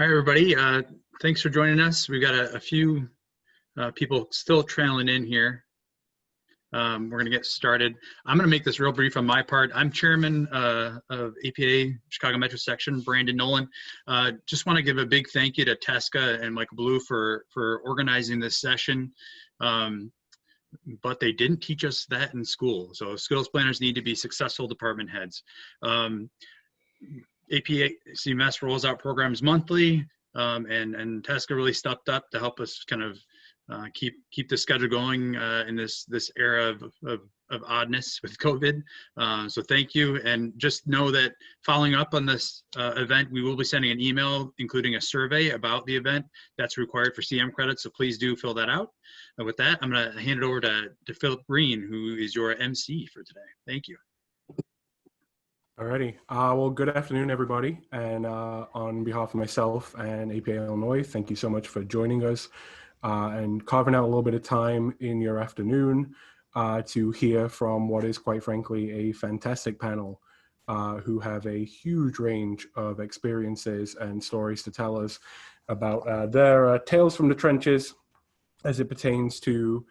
All right, everybody. Thanks for joining us. We've got a few people still trailing in here. We're going to get started. I'm going to make this real brief on my part. I'm chairman of APA Chicago Metro Section, Brandon Nolan. Just want to give a big thank you to Teska and Michael Blue for organizing this session. But they didn't teach us that in school. So skills planners need to be successful department heads. APA CMS rolls out programs monthly, and Teska really stepped up to help us kind of keep the schedule going in this era of oddness with COVID. So thank you, and just know that following up on this event, we will be sending an email including a survey about the event that's required for CM credits, so please do fill that out. And with that, I'm going to hand it over to Philip Green, who is your MC for today. Thank you. Alrighty. Well, good afternoon, everybody. And on behalf of myself and APA Illinois, thank you so much for joining us and carving out a little bit of time in your afternoon to hear from what is, quite frankly, a fantastic panel who have a huge range of experiences and stories to tell us about their tales from the trenches as it pertains to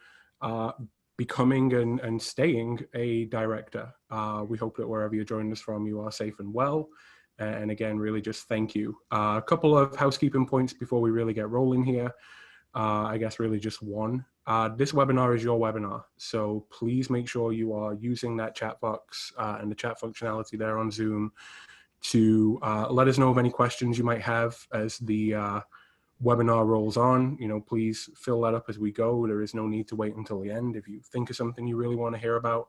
becoming and staying a director. We hope that wherever you're joining us from, you are safe and well. And again, really just thank you. A couple of housekeeping points before we really get rolling here. I guess really just one. This webinar is your webinar. So please make sure you are using that chat box and the chat functionality there on Zoom to let us know of any questions you might have as the webinar rolls on. Please fill that up as we go. There is no need to wait until the end. If you think of something you really want to hear about,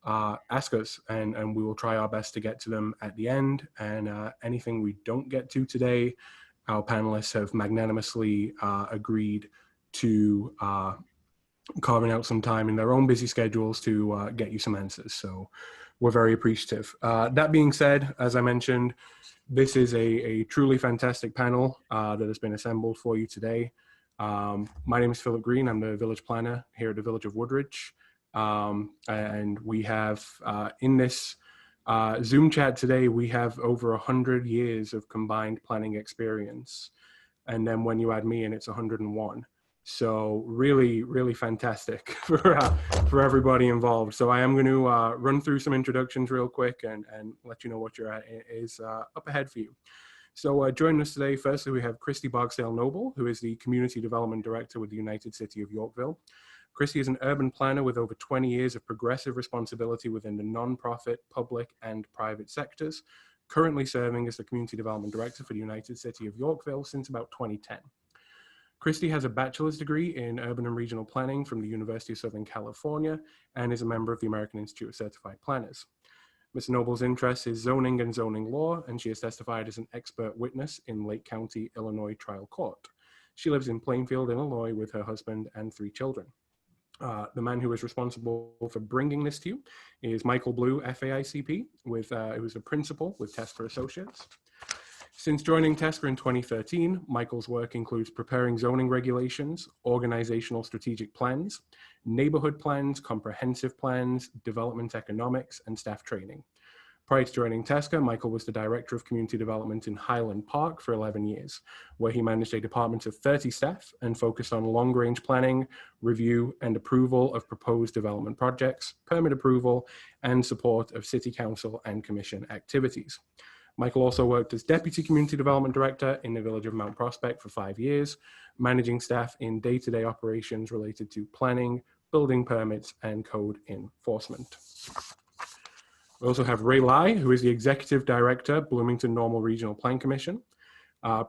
ask us, and we will try our best to get to them at the end. And anything we don't get to today, our panelists have magnanimously agreed to carving out some time in their own busy schedules to get you some answers. So we're very appreciative. That being said, as I mentioned, this is a truly fantastic panel that has been assembled for you today. My name is Philip Green. I'm the village planner here at the Village of Woodridge. And we have in this Zoom chat today, we have over 100 years of combined planning experience. And then when you add me in, it's 101. So really, really fantastic for everybody involved. So I am going to run through some introductions real quick and let you know what your is up ahead for you. So joining us today, firstly, we have Christy Barksdale Noble, who is the Community Development Director with the United City of Yorkville. Christy is an urban planner with over 20 years of progressive responsibility within the nonprofit, public, and private sectors, currently serving as the Community Development Director for the United City of Yorkville since about 2010. Christy has a bachelor's degree in urban and regional planning from the University of Southern California and is a member of the American Institute of Certified Planners. Ms. Noble's interest is zoning and zoning law, and she has testified as an expert witness in Lake County, Illinois trial court. She lives in Plainfield, Illinois with her husband and 3 children. The man who is responsible for bringing this to you is Michael Blue, FAICP, who's a principal with Teska Associates. Since joining Teska in 2013, Michael's work includes preparing zoning regulations, organizational strategic plans, neighborhood plans, comprehensive plans, development economics, and staff training. Prior to joining Teska, Michael was the Director of Community Development in Highland Park for 11 years, where he managed a department of 30 staff and focused on long-range planning, review, and approval of proposed development projects, permit approval, and support of City Council and Commission activities. Michael also worked as Deputy Community Development Director in the village of Mount Prospect for 5 years, managing staff in day-to-day operations related to planning, building permits, and code enforcement. We also have Ray Lai, who is the Executive Director, Bloomington Normal Regional Plan Commission.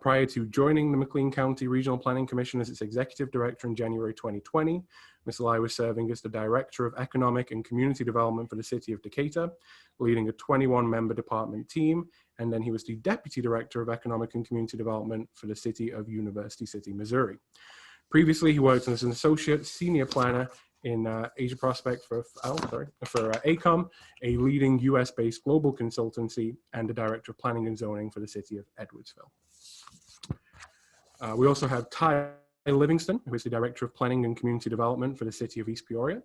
Prior to joining the McLean County Regional Planning Commission as its Executive Director in January 2020, Mr. Lai was serving as the Director of Economic and Community Development for the City of Decatur, leading a 21-member department team, and then he was the Deputy Director of Economic and Community Development for the City of University City, Missouri. Previously, he worked as an Associate Senior Planner in Asia Prospect for ACOM, a leading US-based global consultancy, and the Director of Planning and Zoning for the City of Edwardsville. We also have Tai Livingston, who is the Director of Planning and Community Development for the City of East Peoria,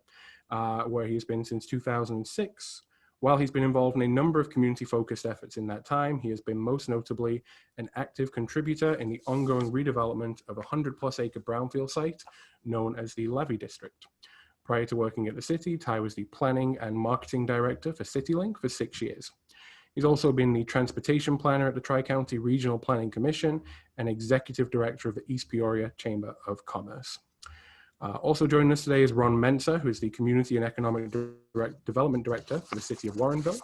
where he's been since 2006, While he's been involved in a number of community-focused efforts in that time, he has been most notably an active contributor in the ongoing redevelopment of a 100-plus acre brownfield site known as the Levy District. Prior to working at the city, Tai was the planning and marketing director for CityLink for 6 years. He's also been the transportation planner at the Tri-County Regional Planning Commission and executive director of the East Peoria Chamber of Commerce. Also joining us today is Ron Mensah, who is the Community and Economic Development Director for the City of Warrenville.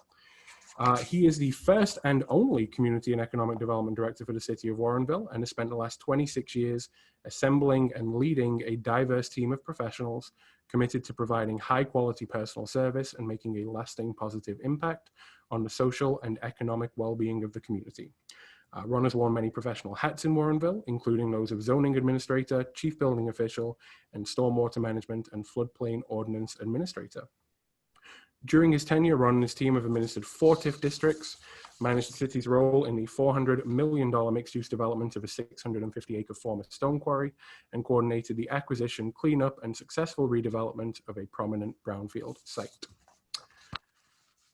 He is the first and only Community and Economic Development Director for the City of Warrenville and has spent the last 26 years assembling and leading a diverse team of professionals committed to providing high-quality personal service and making a lasting positive impact on the social and economic well-being of the community. Ron has worn many professional hats in Warrenville, including those of zoning administrator, chief building official, and stormwater management and floodplain ordinance administrator. During his tenure, Ron and his team have administered 4 TIF districts, managed the city's role in the $400 million mixed-use development of a 650-acre former stone quarry, and coordinated the acquisition, cleanup, and successful redevelopment of a prominent brownfield site.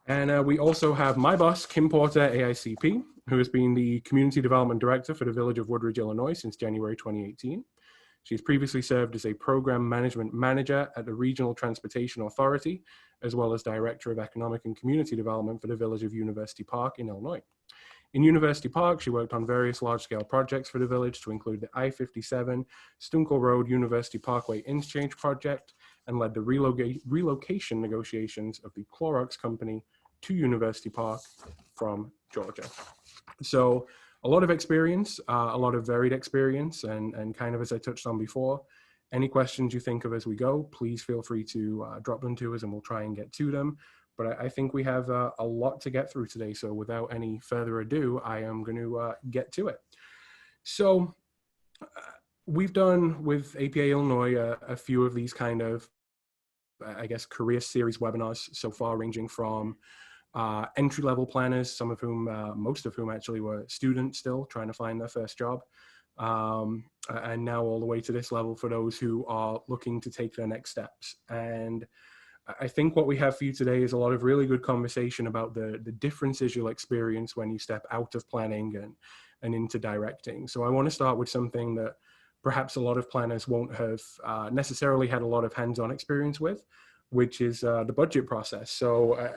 And we also have my boss, Kim Porter, AICP, who has been the Community Development Director for the Village of Woodridge, Illinois since January 2018. She's previously served as a Program Management Manager at the Regional Transportation Authority, as well as Director of Economic and Community Development for the Village of University Park in Illinois. In University Park, she worked on various large-scale projects for the village to include the I-57 Stunkel Road University Parkway Interchange Project, and led the relocation negotiations of the Clorox Company to University Park from Georgia. So a lot of experience, a lot of varied experience, and kind of as I touched on before, any questions you think of as we go, please feel free to drop them to us and we'll try and get to them. But I think we have a lot to get through today. So without any further ado, I am going to get to it. So we've done with APA Illinois a few of these kind of, I guess, career series webinars so far, ranging from entry-level planners, some of whom, most of whom actually were students still trying to find their first job, and now all the way to this level for those who are looking to take their next steps. And I think what we have for you today is a lot of really good conversation about the differences you'll experience when you step out of planning and into directing. So I want to start with something that perhaps a lot of planners won't have necessarily had a lot of hands-on experience with, which is the budget process. So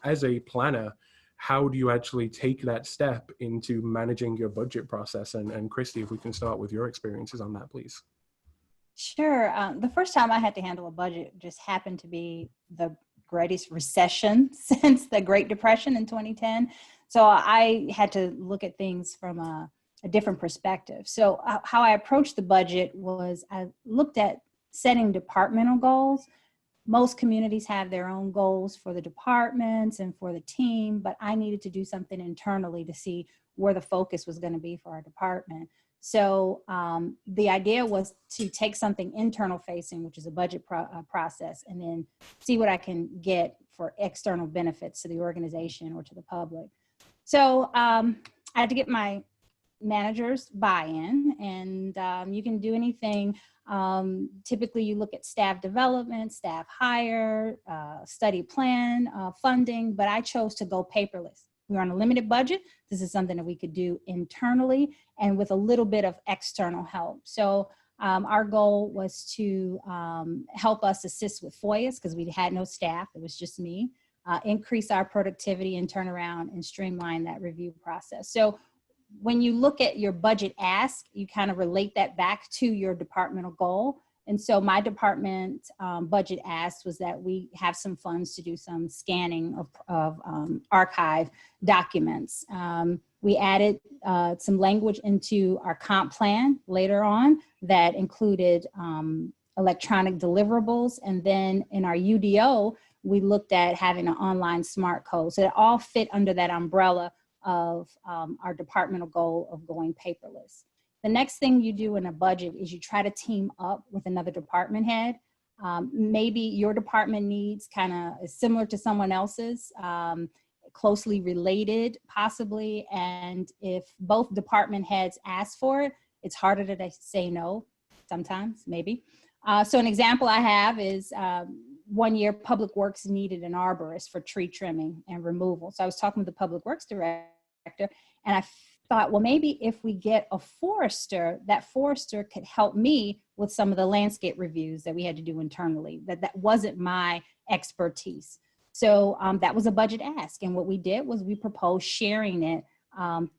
as a planner, how do you actually take that step into managing your budget process? And Christy, if we can start with your experiences on that, please. Sure. The first time I had to handle a budget just happened to be the greatest recession since the Great Depression in 2010. So I had to look at things from a different perspective. So how I approached the budget was I looked at setting departmental goals. Most communities have their own goals for the departments and for the team, but I needed to do something internally to see where the focus was going to be for our department. So the idea was to take something internal facing, which is a budget process, and then see what I can get for external benefits to the organization or to the public. So I had to get my managers buy-in, and you can do anything. Typically you look at staff development, staff hire, study plan, funding, but I chose to go paperless. We were on a limited budget. This is something that we could do internally and with a little bit of external help. So our goal was to help us assist with FOIAs because we had no staff. It was just me. Increase our productivity and turn around and streamline that review process. So when you look at your budget ask, you kind of relate that back to your departmental goal. And so my department budget ask was that we have some funds to do some scanning of archive documents. We added some language into our comp plan later on that included electronic deliverables. And then in our UDO, we looked at having an online smart code. So it all fit under that umbrella of our departmental goal of going paperless. The next thing you do in a budget is you try to team up with another department head. Maybe your department needs kind of is similar to someone else's, closely related possibly. And if both department heads ask for it, it's harder to say no sometimes, maybe. So an example I have is one year Public Works needed an arborist for tree trimming and removal. So I was talking with the Public Works director, and I thought, well, maybe if we get a forester, that forester could help me with some of the landscape reviews that we had to do internally. That wasn't my expertise. So that was a budget ask. And what we did was we proposed sharing it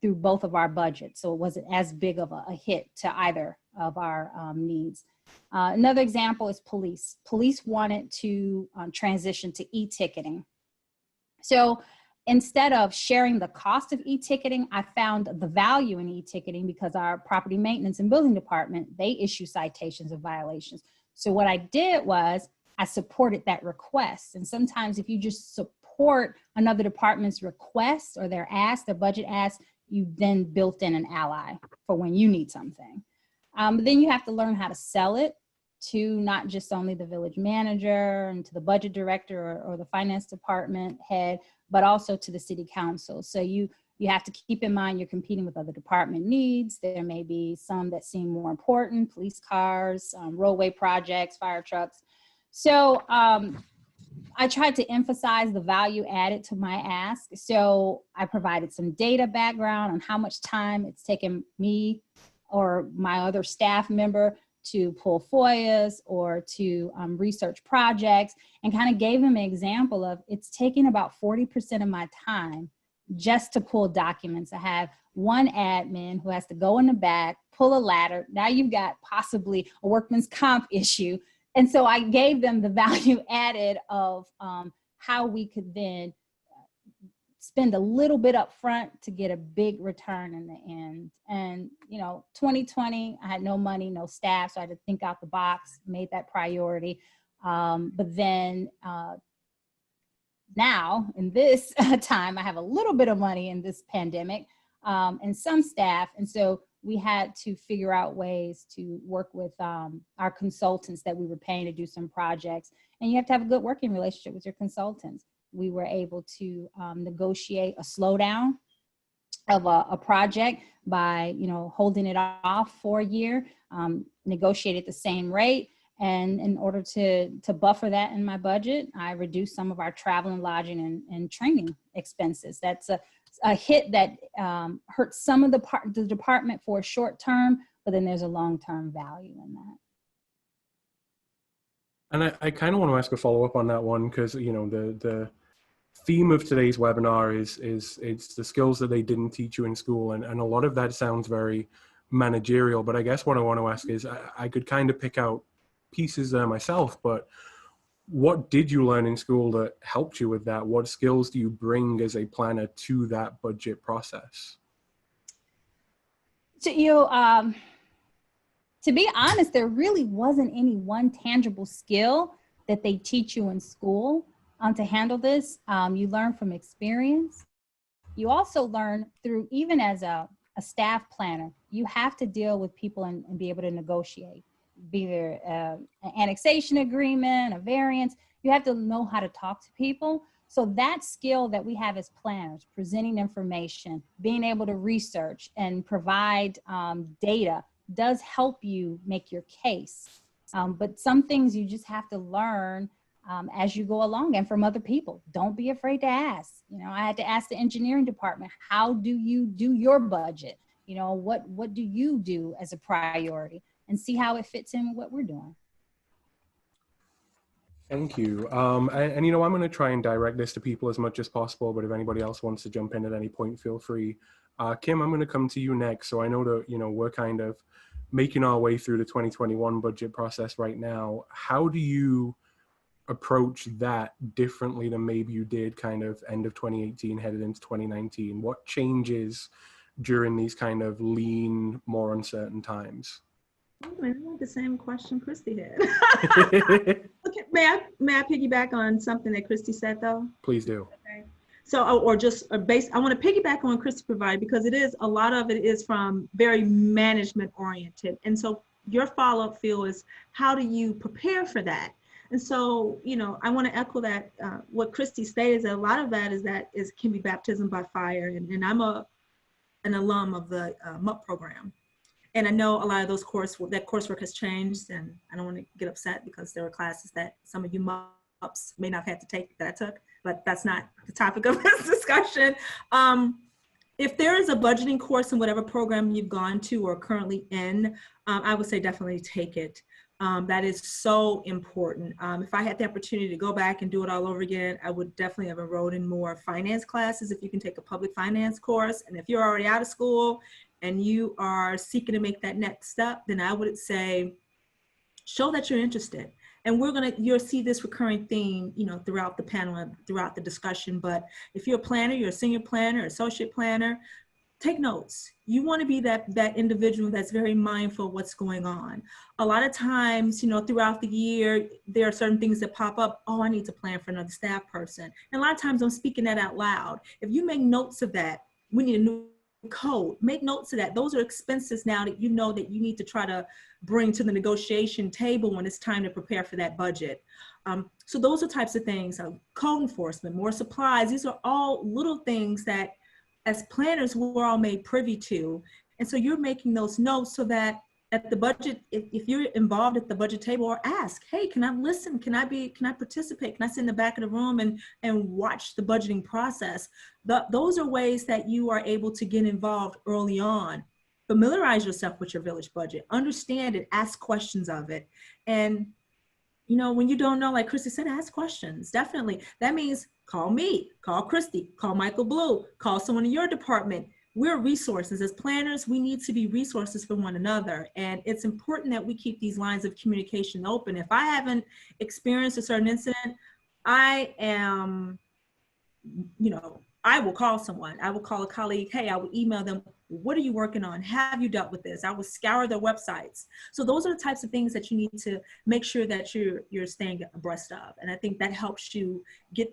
through both of our budgets. So it wasn't as big of a hit to either of our needs. Another example is police. Police wanted to transition to e-ticketing. So instead of sharing the cost of e-ticketing, I found the value in e-ticketing because our property maintenance and building department, they issue citations of violations. So what I did was I supported that request. And sometimes if you just support another department's request or their ask, their budget ask, you then built in an ally for when you need something. But then you have to learn how to sell it to not just only the village manager and to the budget director or the finance department head, but also to the city council. So you have to keep in mind you're competing with other department needs. There may be some that seem more important, police cars, roadway projects, fire trucks. So I tried to emphasize the value added to my ask. So I provided some data background on how much time it's taken me or my other staff member to pull FOIAs or to research projects, and kind of gave them an example of it's taking about 40% of my time just to pull documents. I have one admin who has to go in the back, pull a ladder. Now you've got possibly a workman's comp issue. And so I gave them the value added of how we could then spend a little bit up front to get a big return in the end. And, 2020, I had no money, no staff, so I had to think out the box, made that priority. But then now in this time, I have a little bit of money in this pandemic and some staff. And so we had to figure out ways to work with our consultants that we were paying to do some projects. And you have to have a good working relationship with your consultants. We were able to negotiate a slowdown of a project by, holding it off for a year, negotiated the same rate. And in order to buffer that in my budget, I reduced some of our travel and lodging and training expenses. That's a hit that hurts some of the department for a short term, but then there's a long-term value in that. And I kind of want to ask a follow-up on that one, because the theme of today's webinar is it's the skills that they didn't teach you in school, and a lot of that sounds very managerial. But I guess what I want to ask is I could kind of pick out pieces there myself, but what did you learn in school that helped you with that? What skills do you bring as a planner to that budget process? So to be honest, there really wasn't any one tangible skill that they teach you in school to handle this. You learn from experience. You also learn through, even as a staff planner, you have to deal with people and be able to negotiate. Be there an annexation agreement, a variance, you have to know how to talk to people. So that skill that we have as planners, presenting information, being able to research and provide data, does help you make your case. But some things you just have to learn as you go along and from other people. Don't be afraid to ask. I had to ask the engineering department, how do you do your budget? What do you do as a priority? And see how it fits in with what we're doing. Thank you. And I'm going to try and direct this to people as much as possible, but if anybody else wants to jump in at any point, feel free. Kim, I'm going to come to you next. So I know that, we're kind of making our way through the 2021 budget process right now. How do you approach that differently than maybe you did kind of end of 2018 headed into 2019? What changes during these kind of lean, more uncertain times? I want the same question Christy had. Okay, may I piggyback on something that Christy said though? Please do. Okay. So, I want to piggyback on Christy provided, because a lot of it is from very management oriented. And so your follow-up feel is, how do you prepare for that? And so, I want to echo that, what Christy stated is that a lot of that can be baptism by fire. And I'm an alum of the MUP program. And I know a lot of that coursework has changed, and I don't want to get upset because there were classes that some of you might ups. May not have had to take that I took, but that's not the topic of this discussion. If there is a budgeting course in whatever program you've gone to or currently in, I would say definitely take it. That is so important. If I had the opportunity to go back and do it all over again, I would definitely have enrolled in more finance classes if you can take a public finance course. And if you're already out of school and you are seeking to make that next step, then I would say, show that you're interested. And you'll see this recurring theme, throughout the panel and throughout the discussion. But if you're a planner, you're a senior planner, associate planner, take notes. You want to be that individual that's very mindful of what's going on. A lot of times, throughout the year, there are certain things that pop up. Oh, I need to plan for another staff person. And a lot of times I'm speaking that out loud. If you make notes of that, we need a new code. Make notes of that. Those are expenses now that you know that you need to try to bring to the negotiation table when it's time to prepare for that budget. So those are types of things. Code enforcement, more supplies. These are all little things that as planners, we're all made privy to. And so you're making those notes so that at the budget, if you're involved at the budget table, or ask, hey, can I listen? Can I participate? Can I sit in the back of the room and watch the budgeting process? Those are ways that you are able to get involved early on. Familiarize yourself with your village budget, understand it, ask questions of it. And when you don't know, like Christy said, ask questions, definitely. That means call me, call Christy, call Michael Blue, call someone in your department. We're resources. As planners, we need to be resources for one another. And it's important that we keep these lines of communication open. If I haven't experienced a certain incident, I will call someone. I will call a colleague. Hey, I will email them. What are you working on? Have you dealt with this? I will scour their websites. So those are the types of things that you need to make sure that you're staying abreast of. And I think that helps you get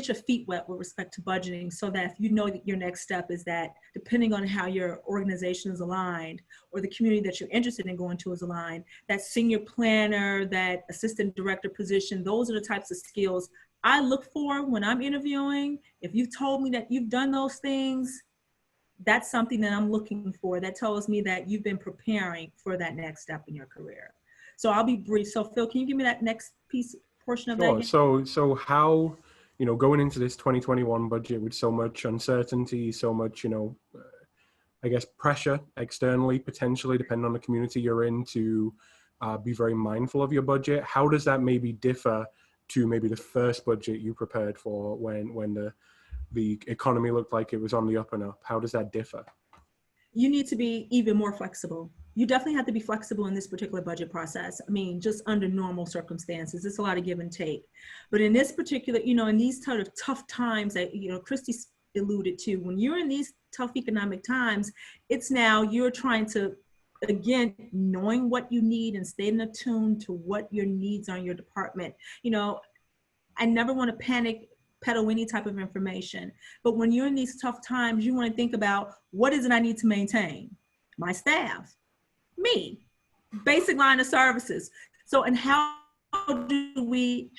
your feet wet with respect to budgeting, so that if you know that your next step is that, depending on how your organization is aligned or the community that you're interested in going to is aligned, that senior planner, that assistant director position, those are the types of skills I look for when I'm interviewing. If you've told me that you've done those things, that's something that I'm looking for. That tells me that you've been preparing for that next step in your career. So I'll be brief. So Phil, can you give me that next portion of that? Sure. So how, going into this 2021 budget with so much uncertainty, so much, I guess, pressure externally, potentially, depending on the community you're in, to be very mindful of your budget. How does that maybe differ to maybe the first budget you prepared for when the economy looked like it was on the up and up? How does that differ? You need to be even more flexible. You definitely have to be flexible in this particular budget process. I mean, just under normal circumstances, it's a lot of give and take. But in this particular, in these sort of tough times that, Christy alluded to, when you're in these tough economic times, it's now you're trying to, again, knowing what you need and staying attuned to what your needs are in your department. I never want to peddle any type of information. But when you're in these tough times, you want to think about, what is it I need to maintain? My staff, me, basic line of services. So, and how do we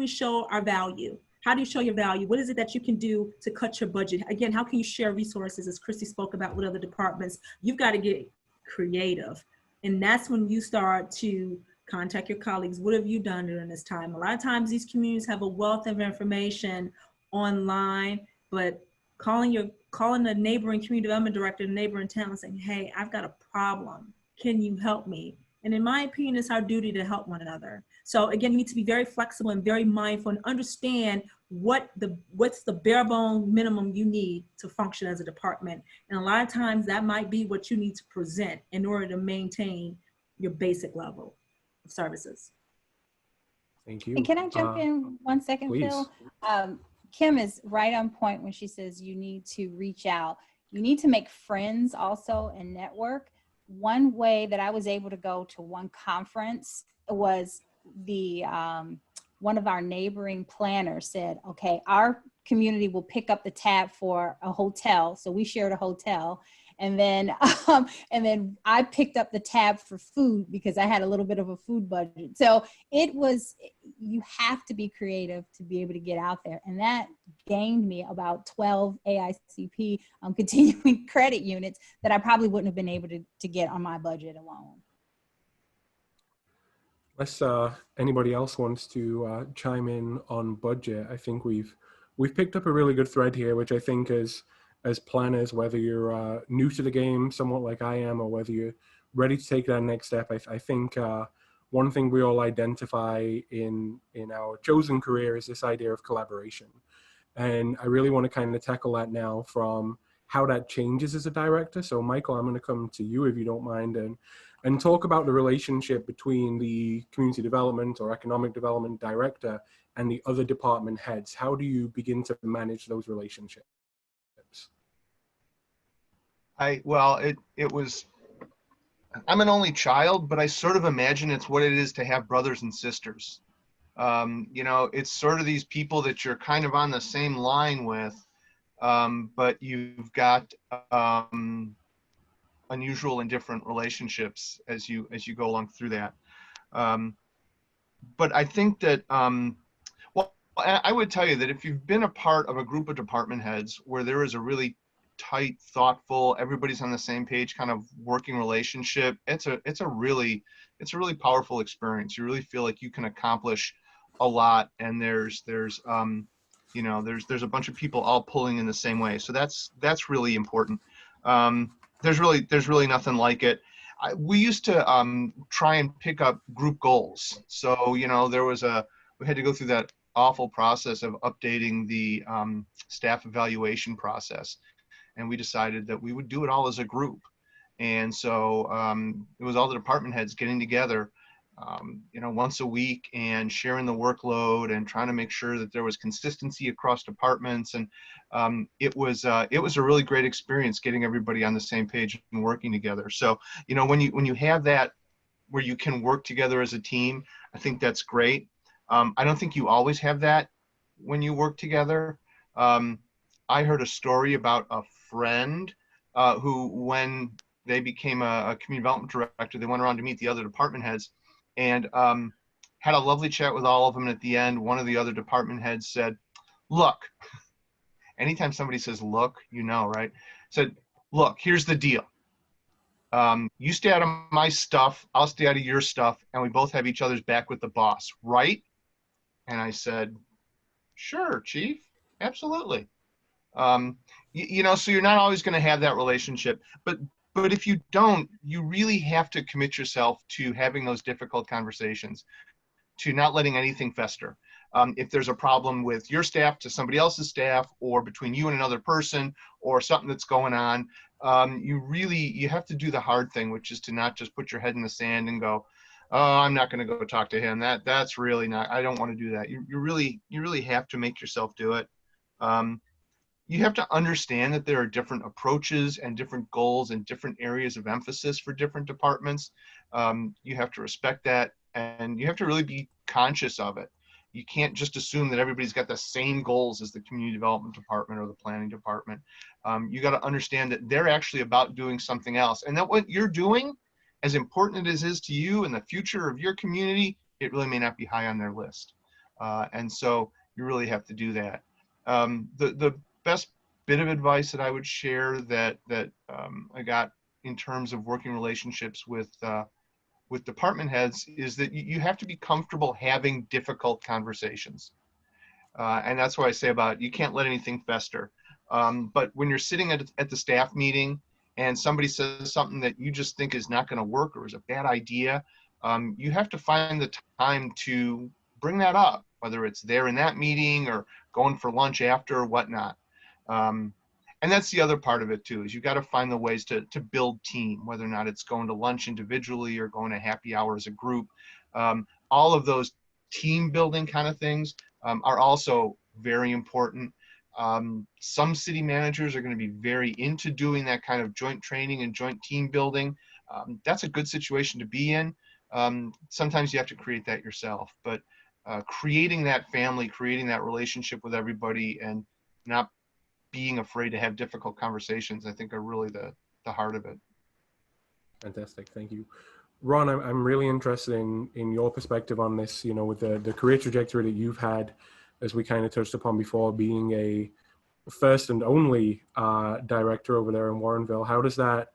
show our value? How do you show your value? What is it that you can do to cut your budget? Again, how can you share resources, as Christy spoke about, with other departments? You've got to get creative. And that's when you start to contact your colleagues. What have you done during this time? A lot of times these communities have a wealth of information online, but calling the neighboring community development director, the neighboring town, and saying, hey, I've got a problem. Can you help me? And in my opinion, it's our duty to help one another. So again, you need to be very flexible and very mindful and understand what's the bare bone minimum you need to function as a department. And a lot of times that might be what you need to present in order to maintain your basic level of services. Thank you. And can I jump in 1 second, please. Phil? Kim is right on point when she says you need to reach out. You need to make friends also and network. One way that I was able to go to one conference was one of our neighboring planners said, okay, our community will pick up the tab for a hotel. So we shared a hotel. And then I picked up the tab for food because I had a little bit of a food budget. So you have to be creative to be able to get out there. And that gained me about 12 AICP continuing credit units that I probably wouldn't have been able to get on my budget alone. Unless anybody else wants to chime in on budget, I think we've picked up a really good thread here, which I think as planners, whether you're new to the game, somewhat like I am, or whether you're ready to take that next step, I think one thing we all identify in our chosen career is this idea of collaboration. And I really want to kind of tackle that now from how that changes as a director. So Michael, I'm going to come to you if you don't mind, and talk about the relationship between the community development or economic development director and the other department heads. How do you begin to manage those relationships? Well, it was, I'm an only child, but I sort of imagine it's what it is to have brothers and sisters. You know, it's sort of these people that you're kind of on the same line with, but you've got unusual and different relationships as you go along through that. But I think that, well, I would tell you that if you've been a part of a group of department heads where there is a really tight, thoughtful, everybody's on the same page kind of working relationship, it's a really powerful experience. You really feel like you can accomplish a lot, and there's you know, there's a bunch of people all pulling in the same way. So that's really important. There's really nothing like it. We used to try and pick up group goals. So, you know, we had to go through that awful process of updating the staff evaluation process. And we decided that we would do it all as a group. And so it was all the department heads getting together, you know, once a week and sharing the workload and trying to make sure that there was consistency across departments. And it was a really great experience getting everybody on the same page and working together. So, you know, when you have that where you can work together as a team, I think that's great. I don't think you always have that when you work together. I heard a story about a friend who, when they became a community development director, they went around to meet the other department heads and had a lovely chat with all of them. And at the end, one of the other department heads said, look, anytime somebody says, look, you know, right? Said, look, here's the deal. You stay out of my stuff, I'll stay out of your stuff, and we both have each other's back with the boss, right? And I said, sure, chief, absolutely. You know, so you're not always going to have that relationship, but if you don't, you really have to commit yourself to having those difficult conversations, to not letting anything fester. If there's a problem with your staff to somebody else's staff, or between you and another person, or something that's going on, you have to do the hard thing, which is to not just put your head in the sand and go, oh, I'm not going to go talk to him. That's really not, I don't want to do that. You really have to make yourself do it. You have to understand that there are different approaches and different goals and different areas of emphasis for different departments. You have to respect that, and you have to really be conscious of it. You can't just assume that everybody's got the same goals as the community development department or the planning department. You got to understand that they're actually about doing something else, and that what you're doing, as important as it is to you and the future of your community, it really may not be high on their list. And so you really have to do that. The best bit of advice that I would share that I got in terms of working relationships with department heads is that you have to be comfortable having difficult conversations. And that's why I say about you can't let anything fester. But when you're sitting at the staff meeting and somebody says something that you just think is not going to work or is a bad idea, you have to find the time to bring that up, whether it's there in that meeting or going for lunch after or whatnot. And that's the other part of it too, is you got to find the ways to build team, whether or not it's going to lunch individually or going to happy hour as a group. All of those team building kind of things are also very important. Some city managers are going to be very into doing that kind of joint training and joint team building. That's a good situation to be in. Sometimes you have to create that yourself, but creating that family, creating that relationship with everybody, and not being afraid to have difficult conversations, I think are really the heart of it. Fantastic, thank you. Ron, I'm really interested in your perspective on this, you know, with the career trajectory that you've had, as we kind of touched upon before, being a first and only director over there in Warrenville. How does that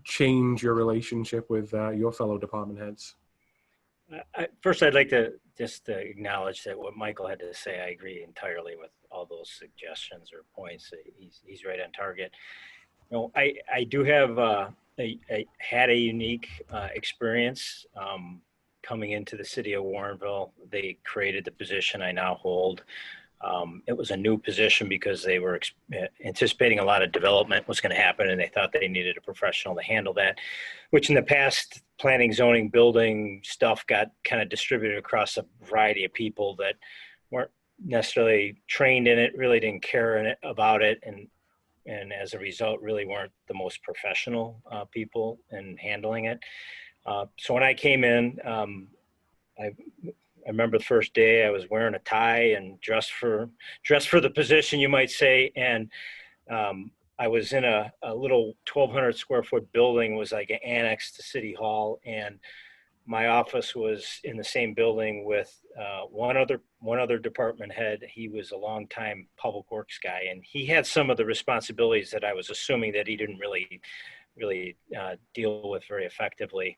change your relationship with your fellow department heads? First, I'd like to just acknowledge that what Michael had to say, I agree entirely with all those suggestions or points. He's right on target. I do have had a unique experience coming into the city of Warrenville. They created the position I now hold. It was a new position because they were anticipating a lot of development was going to happen, and they thought they needed a professional to handle that, which in the past, planning, zoning, building stuff got kind of distributed across a variety of people that weren't necessarily trained in it, really didn't care about it, and as a result, really weren't the most professional people in handling it. So when I came in, I remember the first day I was wearing a tie and dressed for the position, you might say. And I was in a little 1,200 square foot building, was like an annex to City Hall. And my office was in the same building with one other department head. He was a longtime public works guy, and he had some of the responsibilities that I was assuming that he didn't really deal with very effectively.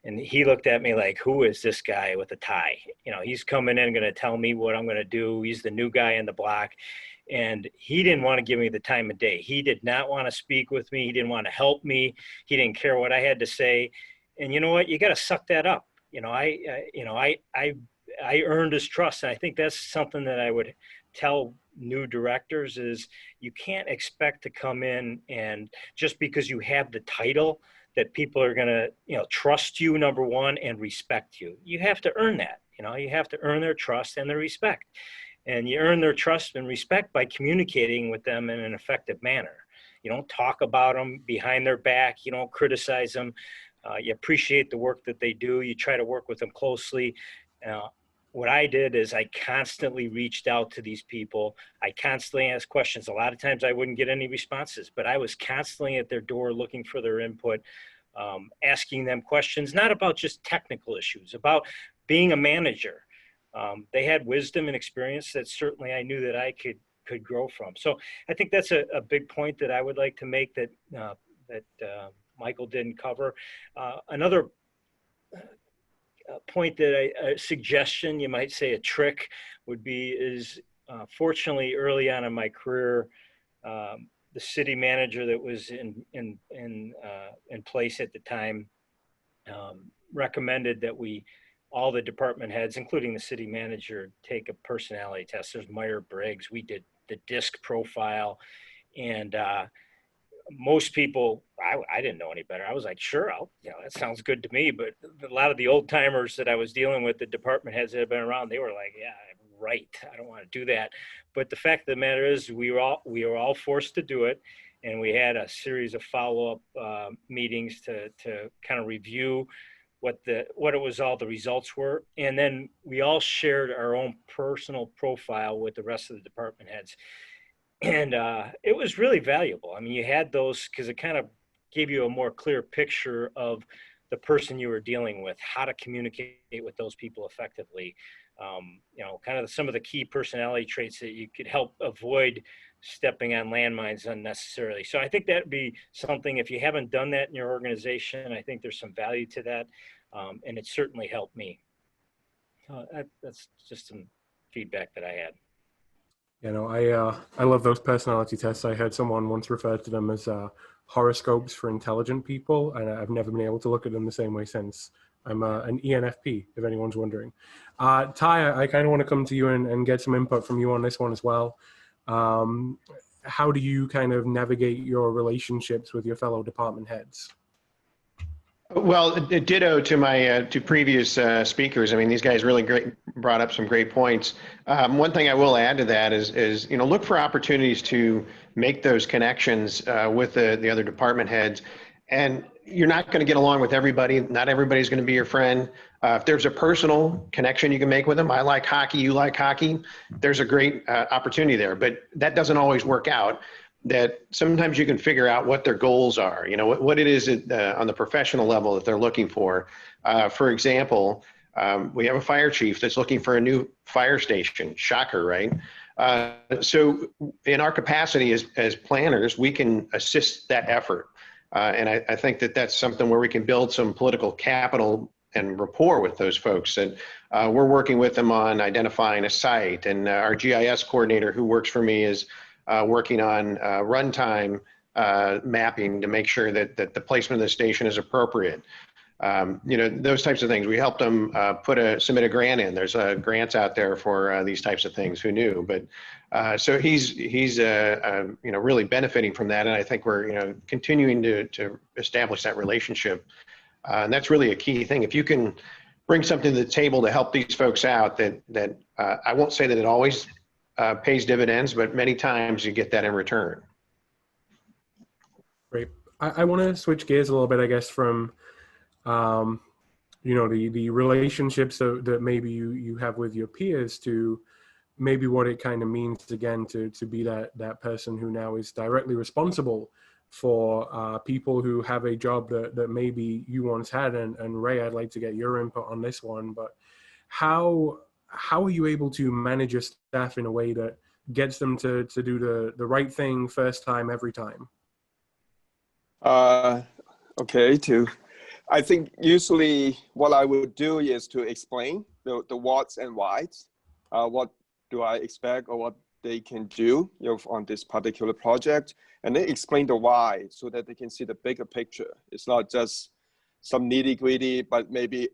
And he looked at me like, who is this guy with a tie? He's coming in, going to tell me what I'm going to do. He's the new guy in the block. And he didn't want to give me the time of day. He did not want to speak with me. He didn't want to help me. He didn't care what I had to say. And you know what? You got to suck that up. I earned his trust. And I think that's something that I would tell new directors is you can't expect to come in and just because you have the title that people are going to, trust you, number one, and respect you. You have to earn that. You have to earn their trust and their respect. And you earn their trust and respect by communicating with them in an effective manner. You don't talk about them behind their back. You don't criticize them. You appreciate the work that they do. You try to work with them closely. What I did is I constantly reached out to these people. I constantly asked questions. A lot of times I wouldn't get any responses, but I was constantly at their door looking for their input, asking them questions, not about just technical issues, about being a manager. They had wisdom and experience that certainly I knew that I could grow from. So I think that's a big point that I would like to make that Michael didn't cover. Another point that a suggestion, you might say a trick would be is fortunately early on in my career, the city manager that was in place at the time recommended that all the department heads, including the city manager, take a personality test. There's Myers-Briggs. We did the DISC profile, and most people, I didn't know any better. I was like, sure, that sounds good to me. But a lot of the old timers that I was dealing with, the department heads that have been around, they were like, yeah, right, I don't want to do that. But the fact of the matter is we were all forced to do it. And we had a series of follow-up meetings to kind of review what all the results were. And then we all shared our own personal profile with the rest of the department heads. And it was really valuable. I mean, you had those because it kind of gave you a more clear picture of the person you were dealing with, how to communicate with those people effectively. Kind of some of the key personality traits that you could help avoid stepping on landmines unnecessarily. So I think that'd be something, if you haven't done that in your organization, I think there's some value to that. And it certainly helped me. That's just some feedback that I had. I love those personality tests. I heard someone once refer to them as horoscopes for intelligent people, and I've never been able to look at them the same way since. I'm an ENFP, if anyone's wondering. Tai, I kind of want to come to you and get some input from you on this one as well. How do you kind of navigate your relationships with your fellow department heads? Well, ditto to my to previous speakers. I mean, these guys really brought up some great points. One thing I will add to that is look for opportunities to make those connections with the other department heads. And you're not going to get along with everybody. Not everybody's going to be your friend. If there's a personal connection you can make with them, I like hockey, you like hockey, there's a great opportunity there. But that doesn't always work out. That sometimes you can figure out what their goals are, what it is on the professional level that they're looking for. For example, we have a fire chief that's looking for a new fire station. Shocker, right? So in our capacity as planners, we can assist that effort. And I think that that's something where we can build some political capital and rapport with those folks. And we're working with them on identifying a site. And our GIS coordinator who works for me is working on runtime mapping to make sure that the placement of the station is appropriate. Those types of things. We helped them submit a grant in. There's grants out there for these types of things. Who knew? But so he's really benefiting from that, and I think we're continuing to establish that relationship, and that's really a key thing. If you can bring something to the table to help these folks out, that I won't say that it always pays dividends, but many times you get that in return. Great. I want to switch gears a little bit, I guess, from the relationships that maybe you have with your peers to maybe what it kind of means again to be that person who now is directly responsible for people who have a job that maybe you once had. And Ray, I'd like to get your input on this one, but how are you able to manage your staff in a way that gets them to do the right thing first time, every time? I think usually what I would do is to explain the what's and why's, what do I expect or what they can do on this particular project, and then explain the why so that they can see the bigger picture. It's not just some nitty gritty, but maybe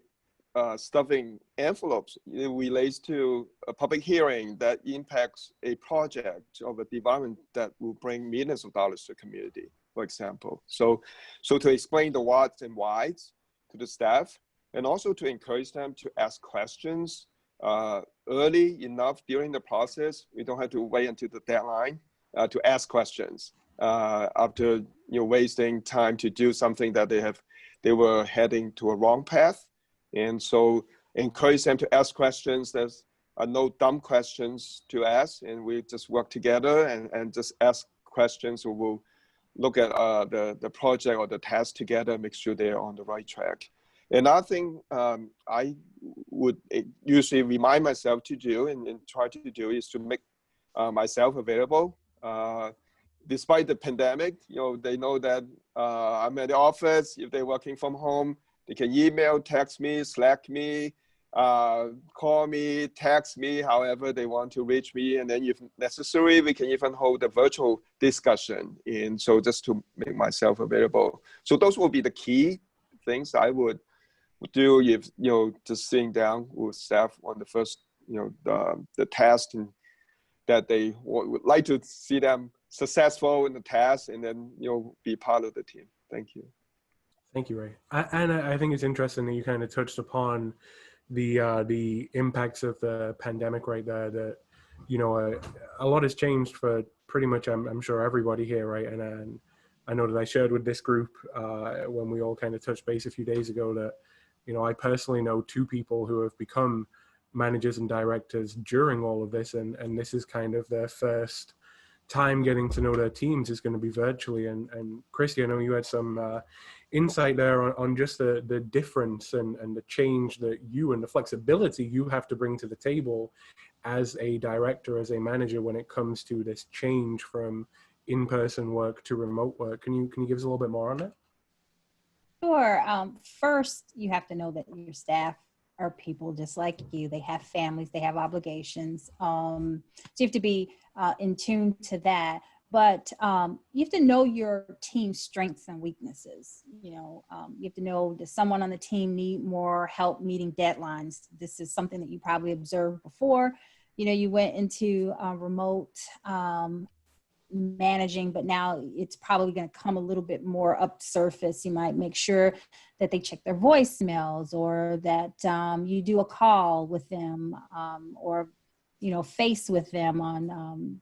stuffing envelopes relates to a public hearing that impacts a project of a development that will bring millions of dollars to the community, for example. So to explain the what's and why's to the staff, and also to encourage them to ask questions early enough during the process. We don't have to wait until the deadline to ask questions after wasting time to do something that they were heading to a wrong path. And so encourage them to ask questions. There's no dumb questions to ask, and we just work together and just ask questions. So we'll look at the project or the task together, make sure they're on the right track. Another thing I would usually remind myself to do and try to do is to make myself available. Despite the pandemic, they know that I'm at the office. If they're working from home, they can email, text me, Slack me, call me, text me, however they want to reach me. And then if necessary, we can even hold a virtual discussion. And so just to make myself available. So those will be the key things I would do if, just sitting down with staff on the first, the task, and that they would like to see them successful in the task, and then, be part of the team. Thank you. Thank you, Ray. And I think it's interesting that you kind of touched upon the impacts of the pandemic right there, that, a lot has changed for pretty much, I'm sure, everybody here, right? And I know that I shared with this group when we all kind of touched base a few days ago that, I personally know 2 people who have become managers and directors during all of this, and this is kind of their first time getting to know their teams is going to be virtually. And Christy, I know you had some insight there on just the difference and the change that you and the flexibility you have to bring to the table as a director, as a manager, when it comes to this change from in-person work to remote work. Can you give us a little bit more on that? Sure. First, you have to know that your staff are people just like you. They have families, they have obligations. So you have to be in tune to that. But you have to know your team's strengths and weaknesses. You have to know, does someone on the team need more help meeting deadlines? This is something that you probably observed before. You went into remote managing, but now it's probably going to come a little bit more up surface. You might make sure that they check their voicemails, or that you do a call with them, or face with them on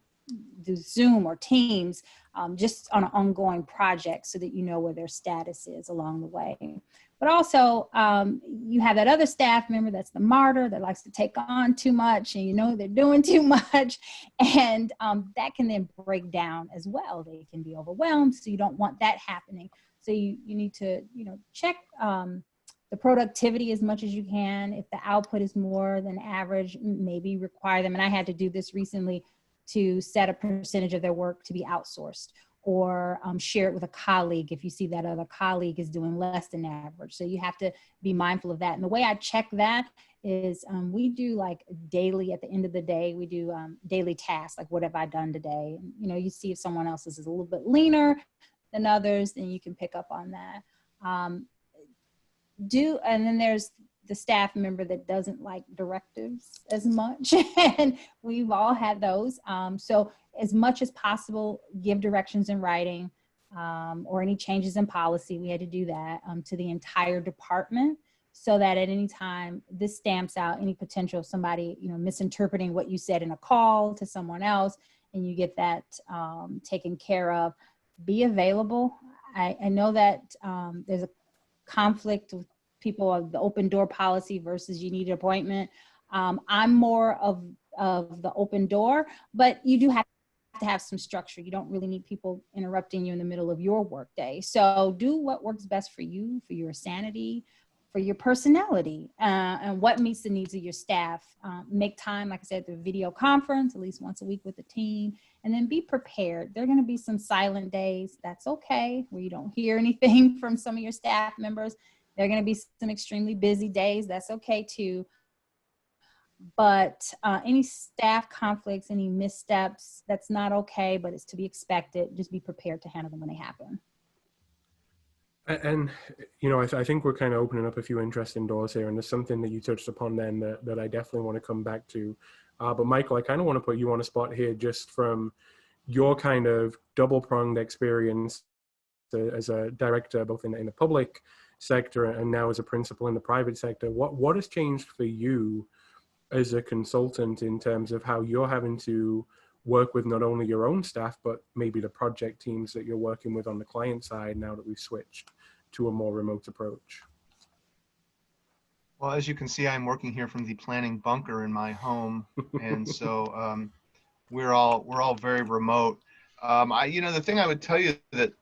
do Zoom or Teams, just on an ongoing project, so that you know where their status is along the way. But also, you have that other staff member that's the martyr that likes to take on too much, and they're doing too much, and that can then break down as well. They can be overwhelmed, so you don't want that happening. So you need to check the productivity as much as you can. If the output is more than average, maybe require them. And I had to do this recently, to set a percentage of their work to be outsourced, or share it with a colleague if you see that other colleague is doing less than average. So you have to be mindful of that. And the way I check that is we do like daily, at the end of the day, we do daily tasks, like what have I done today? And, you know, you see if someone else's is a little bit leaner than others, then you can pick up on that. And then there's the staff member that doesn't like directives as much, and we've all had those. So as much as possible, give directions in writing, or any changes in policy. We had to do that to the entire department, so that at any time this stamps out any potential of somebody, you know, misinterpreting what you said in a call to someone else, and you get that taken care of. Be available. I know that there's a conflict with people of the open door policy versus you need an appointment. I'm more of the open door, but you do have to have some structure. You don't really need people interrupting you in the middle of your workday. So do what works best for you, for your sanity, for your personality, and what meets the needs of your staff. Make time, like I said, the video conference at least once a week with the team, and then be prepared. There are going to be some silent days. That's okay, where you don't hear anything from some of your staff members. There are going to be some extremely busy days. That's okay too. But any staff conflicts, any missteps, that's not okay, but it's to be expected. Just be prepared to handle them when they happen. And, you know, I think we're kind of opening up a few interesting doors here, and there's something that you touched upon then that I definitely want to come back to. But Michael, I kind of want to put you on a spot here just from your kind of double-pronged experience as a director, both in the public sector and now as a principal in the private sector. What has changed for you as a consultant in terms of how you're having to work with not only your own staff, but maybe the project teams that you're working with on the client side now that we've switched to a more remote approach? Well, as you can see, I'm working here from the planning bunker in my home, and so we're all very remote. The thing I would tell you that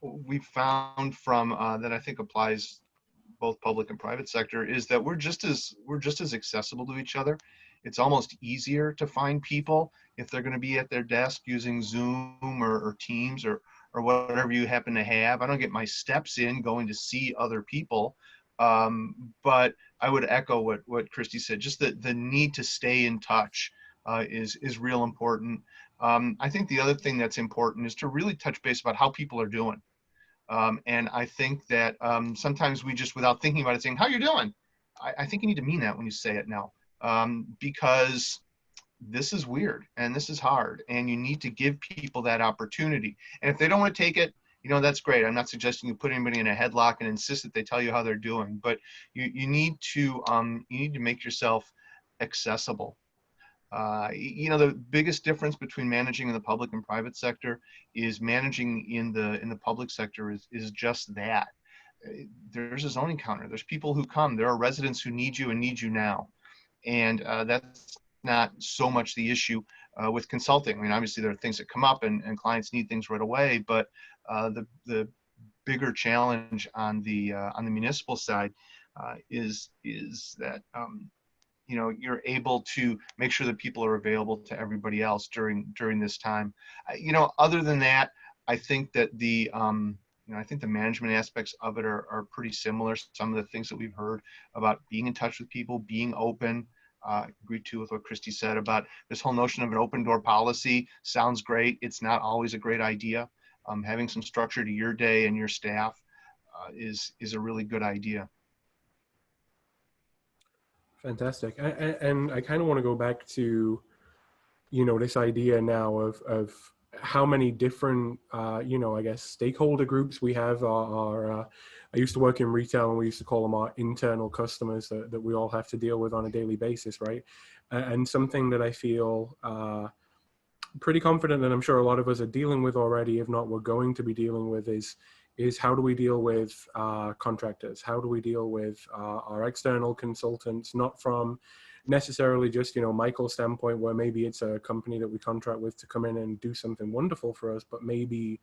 we found from that I think applies both public and private sector is that we're just as accessible to each other. It's almost easier to find people if they're going to be at their desk using Zoom or Teams or whatever you happen to have. I don't get my steps in going to see other people, but I would echo what Christy said. Just the need to stay in touch is real important. I think the other thing that's important is to really touch base about how people are doing. And I think that sometimes we just, without thinking about it, saying, how you doing? I think you need to mean that when you say it now, because this is weird and this is hard, and you need to give people that opportunity. And if they don't want to take it, that's great. I'm not suggesting you put anybody in a headlock and insist that they tell you how they're doing, but you need to make yourself accessible. The biggest difference between managing in the public and private sector is managing in the public sector is just that. There's a zoning counter. There's people who come. There are residents who need you and need you now. And that's not so much the issue with consulting. I mean, obviously there are things that come up and clients need things right away, but the bigger challenge on the municipal side is that you're able to make sure that people are available to everybody else during this time. Other than that, I think that the management aspects of it are pretty similar. Some of the things that we've heard about being in touch with people, being open. Agree too with what Christy said about this whole notion of an open door policy. Sounds great. It's not always a great idea. Having some structure to your day and your staff is a really good idea. Fantastic. And I kind of want to go back to, this idea now of how many different, I guess, stakeholder groups we have. I used to work in retail, and we used to call them our internal customers that we all have to deal with on a daily basis, right? And something that I feel pretty confident that I'm sure a lot of us are dealing with already, if not we're going to be dealing with, is how do we deal with contractors? How do we deal with our external consultants, not from necessarily just, Michael's standpoint, where maybe it's a company that we contract with to come in and do something wonderful for us, but maybe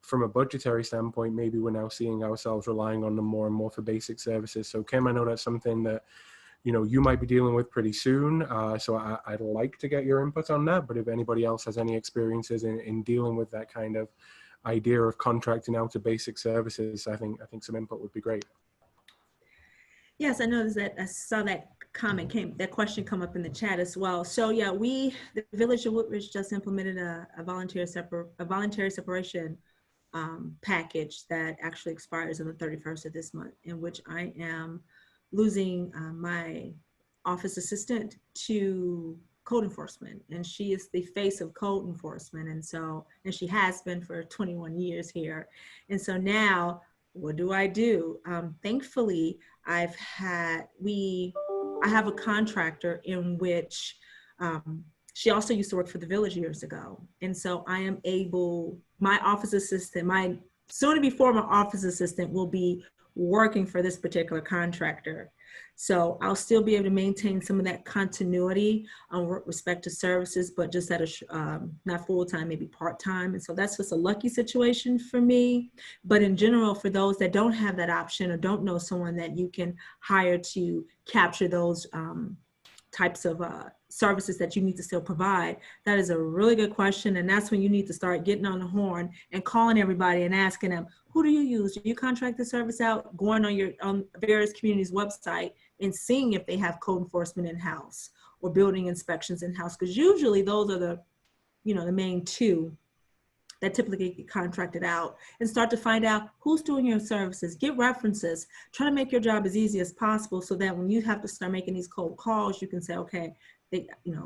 from a budgetary standpoint, maybe we're now seeing ourselves relying on them more and more for basic services. So Kim, I know that's something that you might be dealing with pretty soon. So I'd like to get your input on that. But if anybody else has any experiences in dealing with that kind of idea of contracting out to basic services, I think some input would be great. Yes, I noticed that. I saw that that question come up in the chat as well. So yeah, the Village of Woodridge just implemented a voluntary separation package that actually expires on the 31st of this month, in which I am losing my office assistant to code enforcement, and she is the face of code enforcement, and she has been for 21 years here. And so now, what do I do? Thankfully, I have a contractor in which she also used to work for the Village years ago. And so I am able, my office assistant, my soon-to-be former office assistant will be working for this particular contractor. So I'll still be able to maintain some of that continuity with respect to services, but just at not full-time, maybe part-time. And so that's just a lucky situation for me. But in general, for those that don't have that option or don't know someone that you can hire to capture those types of services that you need to still provide, that is a really good question. And that's when you need to start getting on the horn and calling everybody and asking them, who do you use? Do you contract the service out? Going on various communities' website and seeing if they have code enforcement in-house or building inspections in-house, because usually those are the main two that typically get contracted out, and start to find out who's doing your services, get references, try to make your job as easy as possible so that when you have to start making these cold calls, you can say, okay,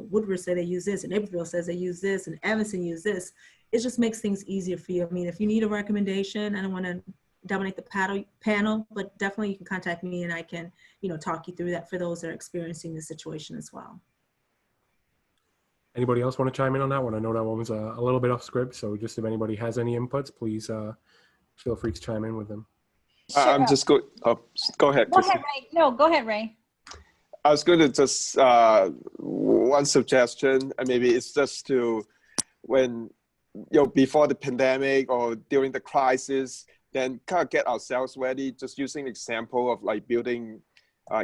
Woodridge say they use this, and Naperville says they use this, and Evanston use this. It just makes things easier for you. I mean, if you need a recommendation, I don't want to dominate the panel, but definitely you can contact me and I can, talk you through that for those that are experiencing the situation as well. Anybody else want to chime in on that one? I know that one was a little bit off script, so just if anybody has any inputs, please feel free to chime in with them. Sure. I'm just go ahead, Christy. Go ahead, Ray. No, go ahead, Ray. I was going to just, one suggestion, and maybe it's just to, when, before the pandemic or during the crisis, then kind of get ourselves ready, just using an example of like building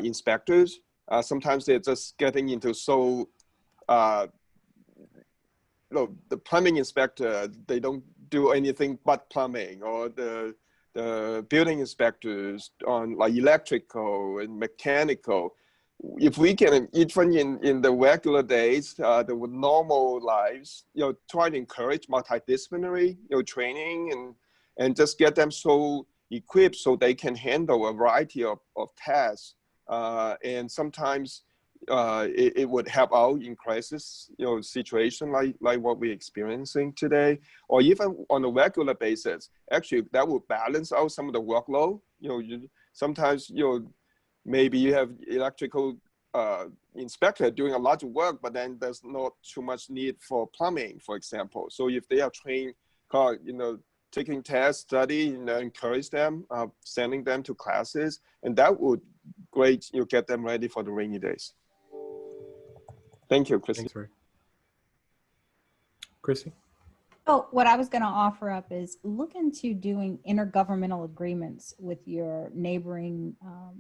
inspectors. Sometimes they're just getting into the plumbing inspector, they don't do anything but plumbing, or the building inspectors on like electrical and mechanical. If we can, even in the regular days, the normal lives, try to encourage multidisciplinary, training and just get them so equipped so they can handle a variety of tasks. And sometimes it would help out in crisis, situation like what we're experiencing today, or even on a regular basis. Actually, that would balance out some of the workload. Sometimes, maybe you have electrical inspector doing a lot of work, but then there's not too much need for plumbing, for example. So if they are trained, taking tests, study, encourage them, sending them to classes, and that would get them ready for the rainy days. Thank you, Christy. Thanks, Ray. Christy? Oh, what I was going to offer up is look into doing intergovernmental agreements with your neighboring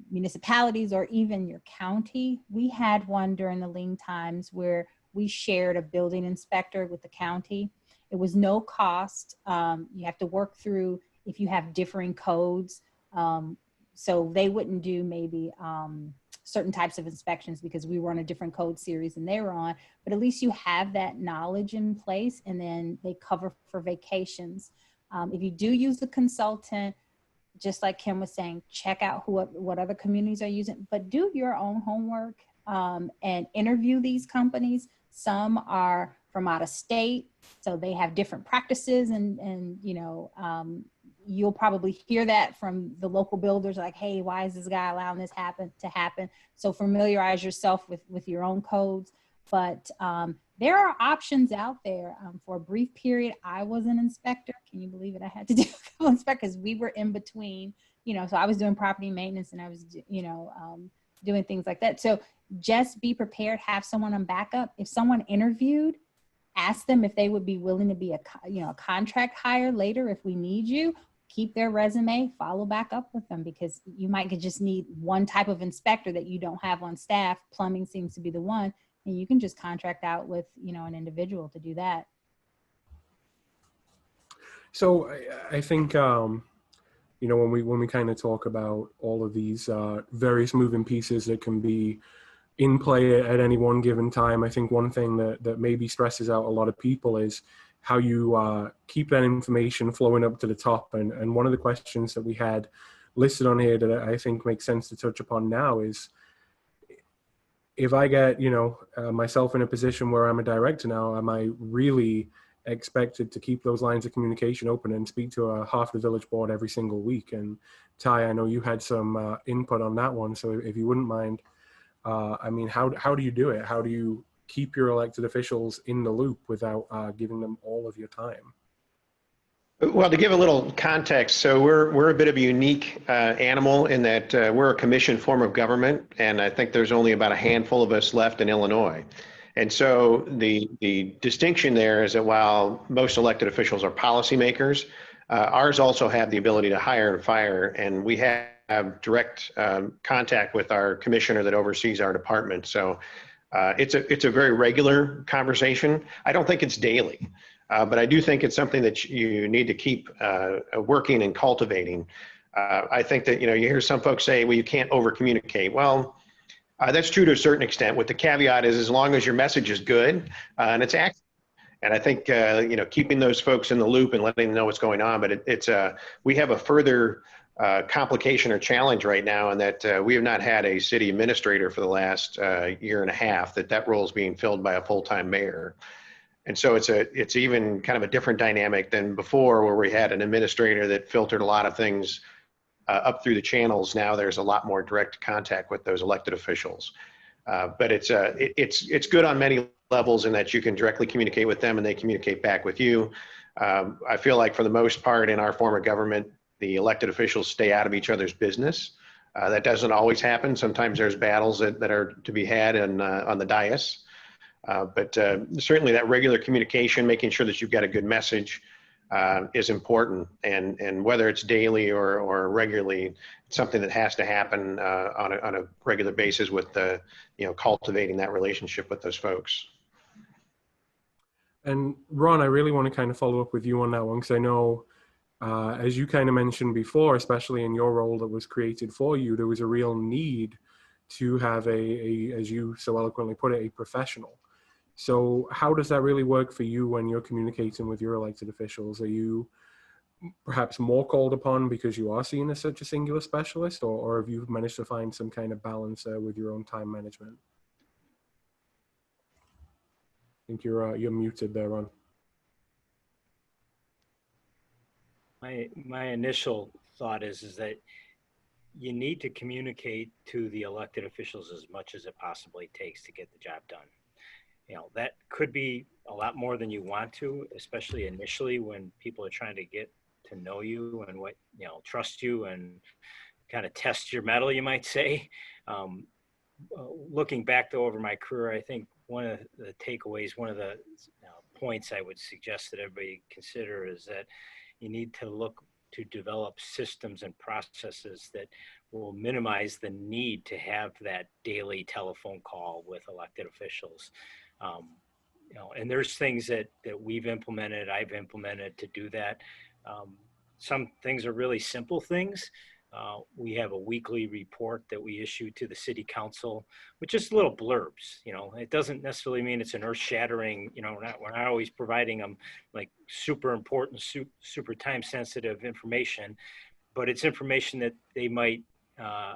municipalities or even your county. We had one during the lean times where we shared a building inspector with the county. It was no cost. You have to work through if you have differing codes. So they wouldn't do maybe certain types of inspections because we were on a different code series than they were on, but at least you have that knowledge in place, and then they cover for vacations. If you do use a consultant, just like Kim was saying, check out what other communities are using, but do your own homework and interview these companies. Some are from out of state, so they have different practices, and you'll probably hear that from the local builders, like, hey, why is this guy allowing this to happen? So familiarize yourself with your own codes. But there are options out there. For a brief period, I was an inspector. Can you believe it? I had to do a couple inspectors because we were in between, so I was doing property maintenance and I was, doing things like that. So just be prepared, have someone on backup. If someone interviewed, ask them if they would be willing to be a contract hire later if we need you. keep their resume, follow back up with them, because you might just need one type of inspector that you don't have on staff. Plumbing seems to be the one, and you can just contract out with, an individual to do that. So I think, when we kind of talk about all of these various moving pieces that can be in play at any one given time, I think one thing that maybe stresses out a lot of people is how you keep that information flowing up to the top. And one of the questions that we had listed on here that I think makes sense to touch upon now is, if I get, myself in a position where I'm a director now, am I really expected to keep those lines of communication open and speak to half the village board every single week? And Tai, I know you had some input on that one. So if you wouldn't mind, how do you do it? How do you keep your elected officials in the loop without giving them all of your time? Well, to give a little context, so we're a bit of a unique animal in that we're a commission form of government, and I think there's only about a handful of us left in Illinois. And so the distinction there is that while most elected officials are policymakers, ours also have the ability to hire and fire, and we have direct contact with our commissioner that oversees our department. So it's a very regular conversation. I don't think it's daily. But I do think it's something that you need to keep working and cultivating. I think that, you hear some folks say, well, you can't over communicate. Well, that's true to a certain extent. What the caveat is, as long as your message is good and it's accurate. And I think, keeping those folks in the loop and letting them know what's going on. But we have a further complication or challenge right now in that we have not had a city administrator for the last year and a half, that role is being filled by a full-time mayor. And so it's even kind of a different dynamic than before, where we had an administrator that filtered a lot of things up through the channels. Now there's a lot more direct contact with those elected officials. But it's good on many levels in that you can directly communicate with them and they communicate back with you. I feel like for the most part in our form of government, the elected officials stay out of each other's business. That doesn't always happen. Sometimes there's battles that are to be had on the dais. But certainly that regular communication, making sure that you've got a good message is important. And whether it's daily or regularly, it's something that has to happen on a regular basis with cultivating that relationship with those folks. And Ron, I really want to kind of follow up with you on that one, because I know, as you kind of mentioned before, especially in your role that was created for you, there was a real need to have as you so eloquently put it, a professional. So how does that really work for you when you're communicating with your elected officials? Are you perhaps more called upon because you are seen as such a singular specialist, or have you managed to find some kind of balance with your own time management? I think you're muted there, Ron. My initial thought is that you need to communicate to the elected officials as much as it possibly takes to get the job done. That could be a lot more than you want to, especially initially when people are trying to get to know you and trust you and kind of test your mettle, you might say. Looking back though over my career, I think one of the takeaways, one of the points I would suggest that everybody consider is that you need to look to develop systems and processes that will minimize the need to have that daily telephone call with elected officials. And there's things that we've implemented, I've implemented to do that. Some things are really simple things. We have a weekly report that we issue to the city council, which is little blurbs. It doesn't necessarily mean it's an earth-shattering. We're not always providing them like super important, super time-sensitive information, but it's information that they might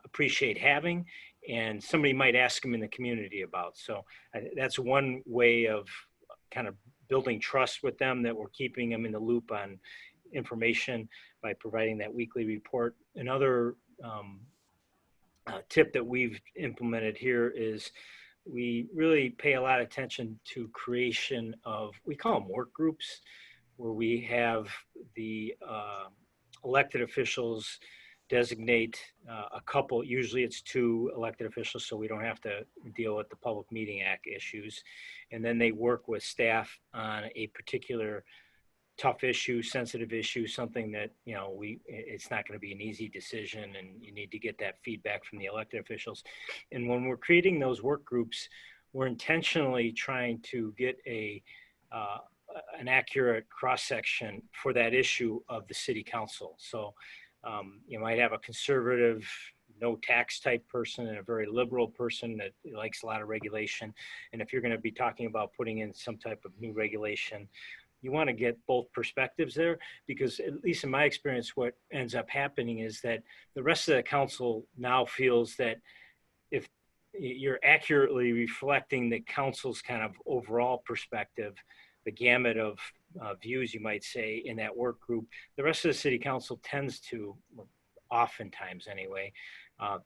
appreciate having, and somebody might ask them in the community about. So that's one way of kind of building trust with them, that we're keeping them in the loop on information by providing that weekly report. Another tip that we've implemented here is we really pay a lot of attention to creation of, we call them work groups, where we have the elected officials designate a couple, usually it's 2 elected officials, so we don't have to deal with the Public Meeting Act issues. And then they work with staff on a particular tough issue, sensitive issue, something that, you know, it's not going to be an easy decision, and you need to get that feedback from the elected officials. And when we're creating those work groups, we're intentionally trying to get an accurate cross-section for that issue of the city council. So you might have a conservative, no tax type person and a very liberal person that likes a lot of regulation. And if you're going to be talking about putting in some type of new regulation, you want to get both perspectives there, because at least in my experience, what ends up happening is that the rest of the council now feels that if you're accurately reflecting the council's kind of overall perspective, the gamut of views, you might say, in that work group, the rest of the city council tends to, oftentimes anyway,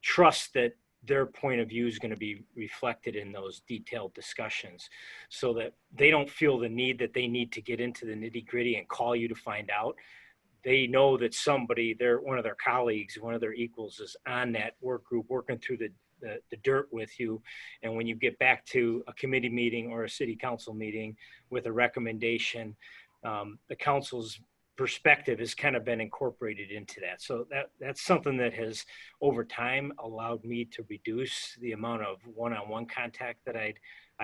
trust that their point of view is going to be reflected in those detailed discussions, so that they don't feel the need that they need to get into the nitty gritty and call you to find out. They know that somebody, one of their colleagues, one of their equals is on that work group working through the dirt with you. And when you get back to a committee meeting or a city council meeting with a recommendation, the council's perspective has kind of been incorporated into that. So that's something that has over time allowed me to reduce the amount of one-on-one contact that I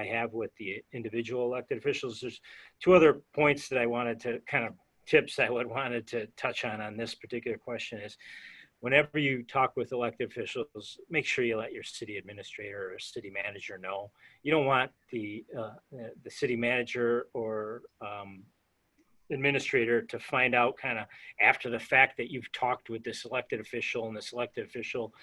have with the individual elected officials. There's two other points that I wanted to tips I wanted to touch on this particular question is, whenever you talk with elected officials, make sure you let your city administrator or city manager know. You don't want the city manager or administrator to find out kind of after the fact that you've talked with this elected official, and this elected official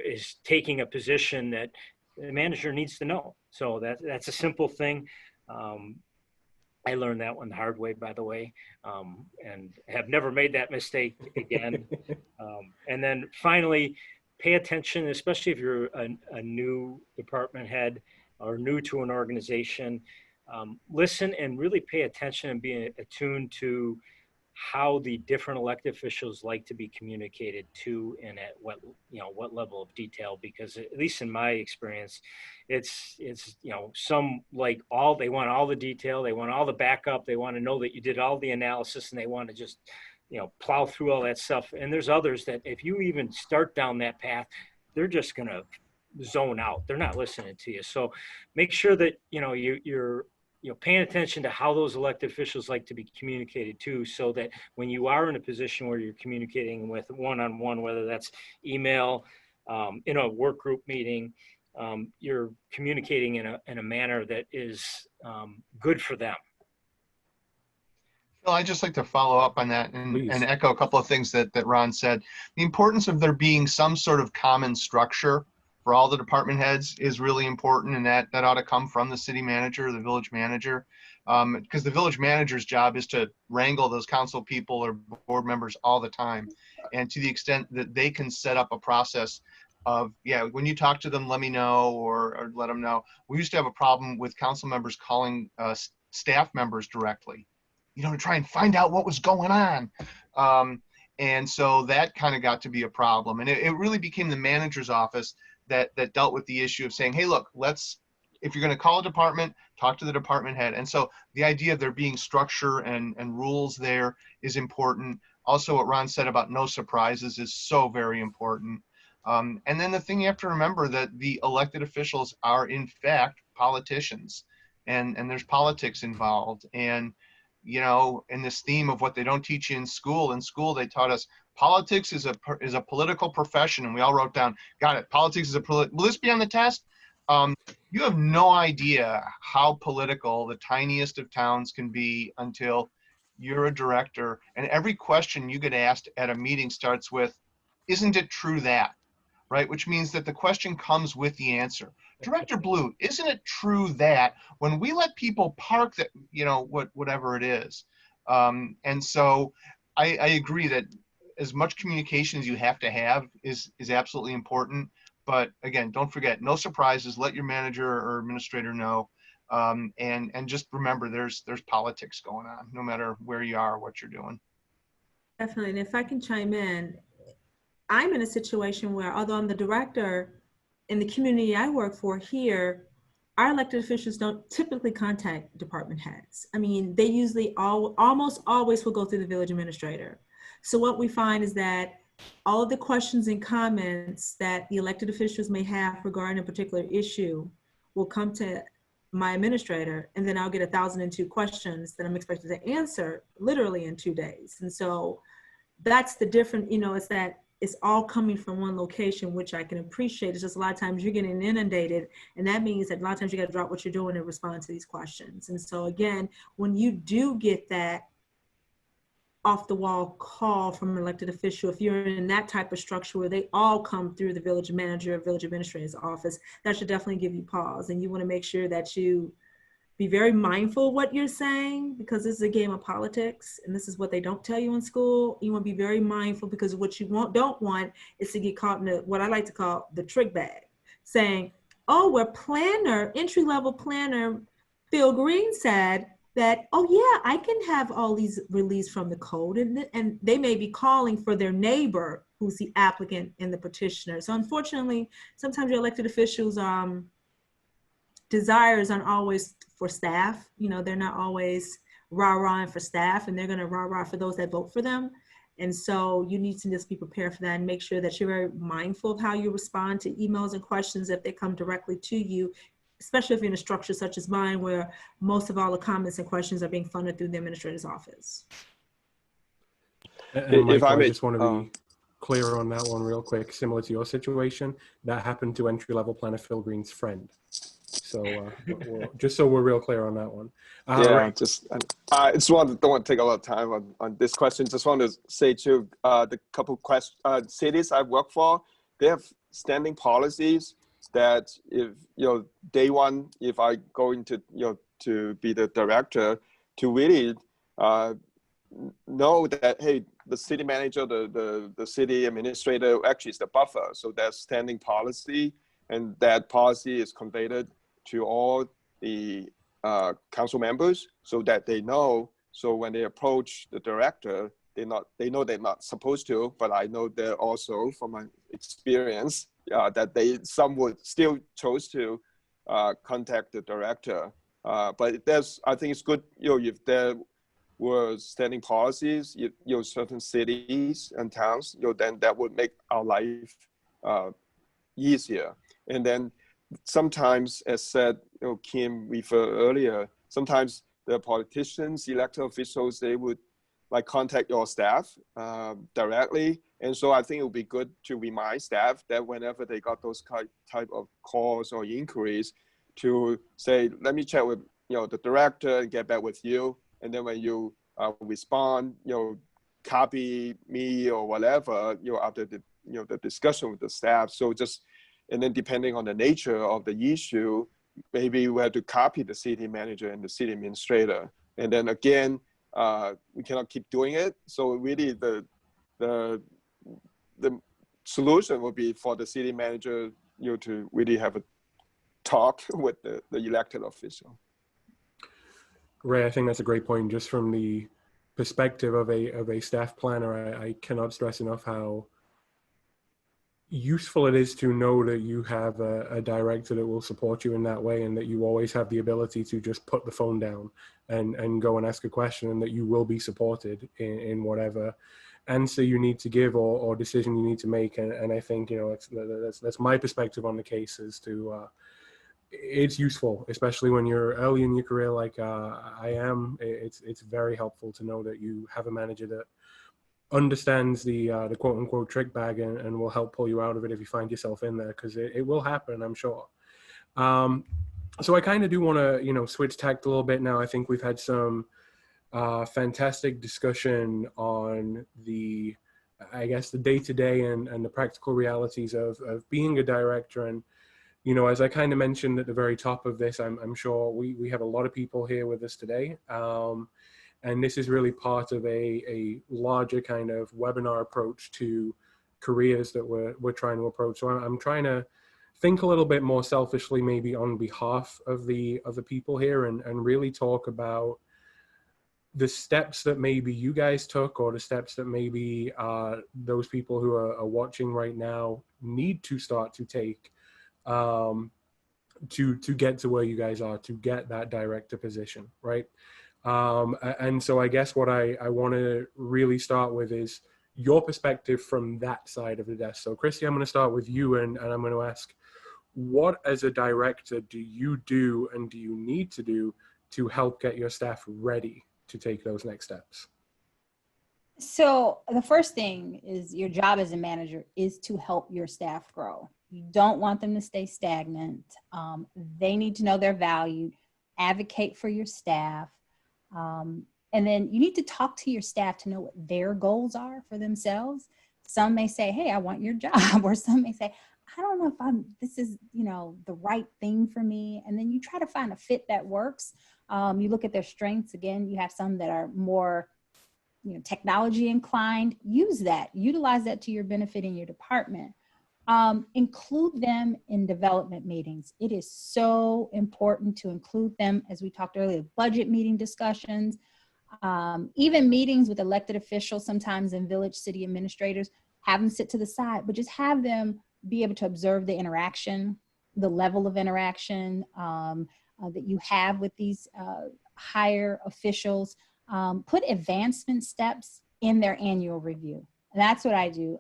is taking a position that the manager needs to know. So that's a simple thing. I learned that one the hard way, by the way, and have never made that mistake again. And then finally, pay attention, especially if you're a new department head or new to an organization. Listen and really pay attention and be attuned to how the different elected officials like to be communicated to, and at what level of detail, because at least in my experience, it's some like they want all the detail, they want all the backup, they want to know that you did all the analysis, and they want to just plow through all that stuff. And there's others that if you even start down that path, they're just going to zone out. They're not listening to you. So make sure that you're paying attention to how those elected officials like to be communicated to, so that when you are in a position where you're communicating with one-on-one, whether that's email, in a work group meeting, you're communicating in a manner that is good for them. Phil, I'd just like to follow up on that and echo a couple of things that Ron said. The importance of there being some sort of common structure for all the department heads is really important, and that ought to come from the city manager, the village manager, because the village manager's job is to wrangle those council people or board members all the time. And to the extent that they can set up a process of, when you talk to them, let me know, or let them know. We used to have a problem with council members calling staff members directly, to try and find out what was going on. And so that kind of got to be a problem. And it really became the manager's office that dealt with the issue of saying, hey, look, if you're going to call a department, talk to the department head. And so the idea of there being structure and rules there is important. Also, what Ron said about no surprises is so very important. And then the thing you have to remember, that the elected officials are in fact politicians, and there's politics involved. And in this theme of what they don't teach you in school they taught us politics is a political profession, and we all wrote down, got it, politics is will this be on the test? You have no idea how political the tiniest of towns can be until you're a director, and every question you get asked at a meeting starts with, isn't it true that? Right? Which means that the question comes with the answer. Director Blue, isn't it true that when we let people park that, whatever it is? And so I agree that as much communication as you have to have is absolutely important. But again, don't forget, no surprises. Let your manager or administrator know. And just remember, there's politics going on, no matter where you are or what you're doing. Definitely. And if I can chime in, I'm in a situation where, although I'm the director in the community I work for here, our elected officials don't typically contact department heads. I mean, they usually almost always will go through the village administrator. So what we find is that all of the questions and comments that the elected officials may have regarding a particular issue will come to my administrator, and then I'll get 1,002 questions that I'm expected to answer literally in 2 days. And so that's the different, it's that it's all coming from one location, which I can appreciate. It's just a lot of times you're getting inundated, and that means that a lot of times you got to drop what you're doing and respond to these questions. And so again, when you do get that off the wall call from an elected official, if you're in that type of structure where they all come through the village manager or village administrator's office, that should definitely give you pause. And you want to make sure that you be very mindful of what you're saying, because this is a game of politics, and this is what they don't tell you in school. You want to be very mindful, because what you don't want is to get caught in what I like to call the trick bag, saying, oh, entry-level planner Phil Green said that, oh yeah, I can have all these released from the code, and they may be calling for their neighbor who's the applicant and the petitioner. So unfortunately, sometimes your elected officials desires aren't always for staff. They're not always rah-rahing for staff, and they're going to rah-rah for those that vote for them. And so you need to just be prepared for that and make sure that you're very mindful of how you respond to emails and questions if they come directly to you, especially if you're in a structure such as mine, where most of all the comments and questions are being funded through the administrator's office. And Mike, If I I may, just want to be clear on that one real quick. Similar to your situation, that happened to entry-level planner Phil Green's friend. So just so we're real clear on that one. I don't want to take a lot of time on this question. Just want to say to the couple cities I've worked for, they have standing policies that if day one, if I go into to be the director, to really know that, hey, the city manager, the city administrator actually is the buffer. So there's standing policy, and that policy is conveyed to all the council members so that they know. So when they approach the director, they know they're not supposed to, but I know they're also, from my experience, that some would still chose to contact the director. But I think it's good, if there were standing policies, certain cities and towns, then that would make our life easier. And then sometimes, as said, Kim referred earlier, sometimes the politicians, elected officials, they would contact your staff directly. And so I think it would be good to remind staff that whenever they got those type of calls or inquiries, to say, let me check with the director and get back with you. And then when you respond, copy me or whatever, after the discussion with the staff. So and then depending on the nature of the issue, maybe we have to copy the city manager and the city administrator. And then again, we cannot keep doing it. So really the solution would be for the city manager, to really have a talk with the elected official. Ray, I think that's a great point. Just from the perspective of a staff planner, I cannot stress enough how useful it is to know that you have a director that will support you in that way, and that you always have the ability to just put the phone down and go and ask a question, and that you will be supported in whatever answer you need to give or decision you need to make. And I think, that's my perspective on the case, is to it's useful, especially when you're early in your career like I am. It's very helpful to know that you have a manager that understands the quote unquote trick bag and will help pull you out of it if you find yourself in there, because it will happen, I'm sure. So I kind of do want to, switch tact a little bit now. I think we've had some fantastic discussion on the day-to-day and the practical realities of being a director. And, as I kind of mentioned at the very top of this, I'm sure we have a lot of people here with us today. And this is really part of a larger kind of webinar approach to careers that we're trying to approach. So I'm trying to think a little bit more selfishly, maybe on behalf of the people here, and really talk about the steps that maybe you guys took, or the steps that maybe those people who are watching right now need to start to take to get to where you guys are, to get that director position, right? And so I guess what I want to really start with is your perspective from that side of the desk. So Christy, I'm going to start with you, and I'm going to ask, what as a director do you do and do you need to do to help get your staff ready to take those next steps? So the first thing is your job as a manager is to help your staff grow. You don't want them to stay stagnant. They need to know they're valued. Advocate for your staff. And then you need to talk to your staff to know what their goals are for themselves. Some may say, hey, I want your job. Or some may say, I don't know if this is, the right thing for me. And then you try to find a fit that works. You look at their strengths. Again, you have some that are more, technology inclined. Use that. Utilize that to your benefit in your department. Include them in development meetings. It is so important to include them, as we talked earlier, budget meeting discussions, even meetings with elected officials, sometimes in village city administrators. Have them sit to the side, but just have them be able to observe the interaction, the level of interaction that you have with these higher officials. Put advancement steps in their annual review. And that's what I do.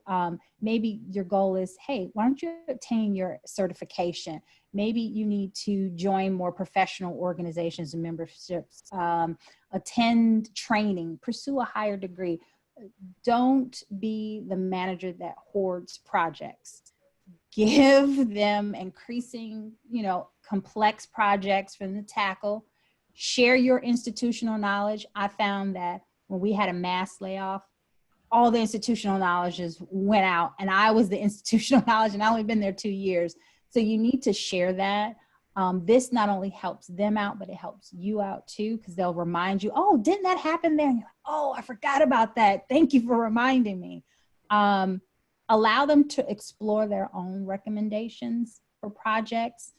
Maybe your goal is, hey, why don't you obtain your certification? Maybe you need to join more professional organizations and memberships, attend training, pursue a higher degree. Don't be the manager that hoards projects. Give them increasing, complex projects for them to tackle. Share your institutional knowledge. I found that when we had a mass layoff, all the institutional knowledge just went out, and I was the institutional knowledge, and I've only been there 2 years. So you need to share that. This not only helps them out, but it helps you out too, because they'll remind you, oh, didn't that happen there? And you're like, oh, I forgot about that. Thank you for reminding me. Allow them to explore their own recommendations for projects.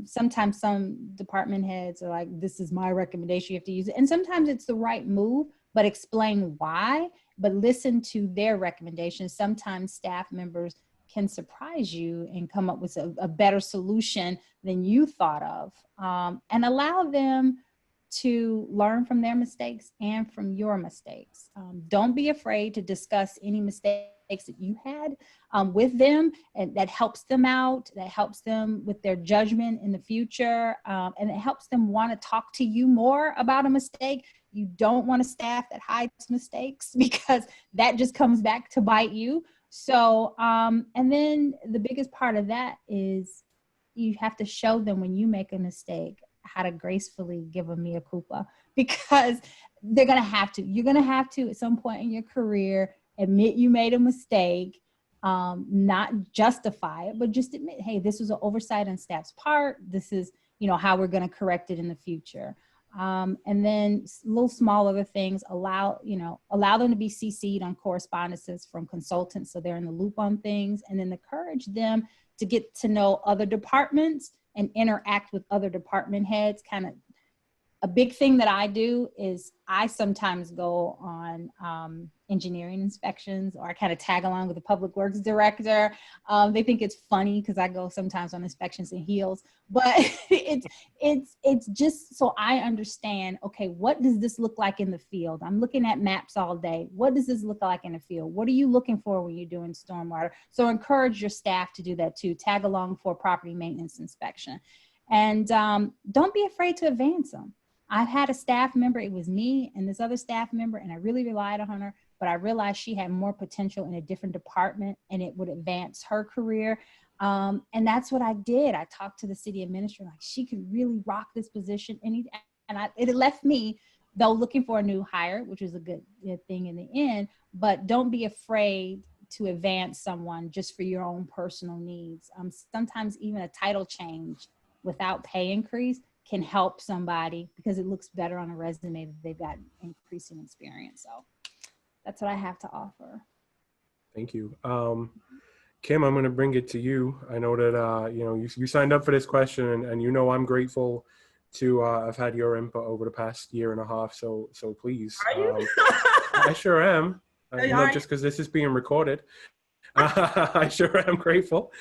Sometimes some department heads are like, this is my recommendation, you have to use it. And sometimes it's the right move, but explain why, but listen to their recommendations. Sometimes staff members can surprise you and come up with a better solution than you thought of. And allow them to learn from their mistakes and from your mistakes. Don't be afraid to discuss any mistakes that you had with them, and that helps them out, that helps them with their judgment in the future, and it helps them want to talk to you more about a mistake. You don't want a staff that hides mistakes, because that just comes back to bite you. So, and then the biggest part of that is you have to show them when you make a mistake how to gracefully give a mea culpa, because they're going to have to. You're going to have to at some point in your career admit you made a mistake, not justify it, but just admit, hey, this was an oversight on staff's part. This is, how we're going to correct it in the future. And then little small other things, allow them to be CC'd on correspondences from consultants, so they're in the loop on things, and then encourage them to get to know other departments and interact with other department heads. Kind of a big thing that I do is I sometimes go on engineering inspections, or I kind of tag along with the public works director. They think it's funny because I go sometimes on inspections in heels, but it's just so I understand, okay, what does this look like in the field? I'm looking at maps all day. What does this look like in the field? What are you looking for when you're doing stormwater? So encourage your staff to do that too. Tag along for property maintenance inspection. And don't be afraid to advance them. I've had a staff member, it was me and this other staff member, and I really relied on her, but I realized she had more potential in a different department and it would advance her career. And that's what I did. I talked to the city administrator, like, she could really rock this position. And it left me, though, looking for a new hire, which was a good thing in the end. But don't be afraid to advance someone just for your own personal needs. Sometimes even a title change without pay increase can help somebody because it looks better on a resume that they've got increasing experience. So that's what I have to offer. Thank you. Kim, I'm going to bring it to you. I know that, you signed up for this question, and I'm grateful to have had your input over the past year and a half. So please. Are you? I sure am. Not just because this is being recorded. I sure am grateful.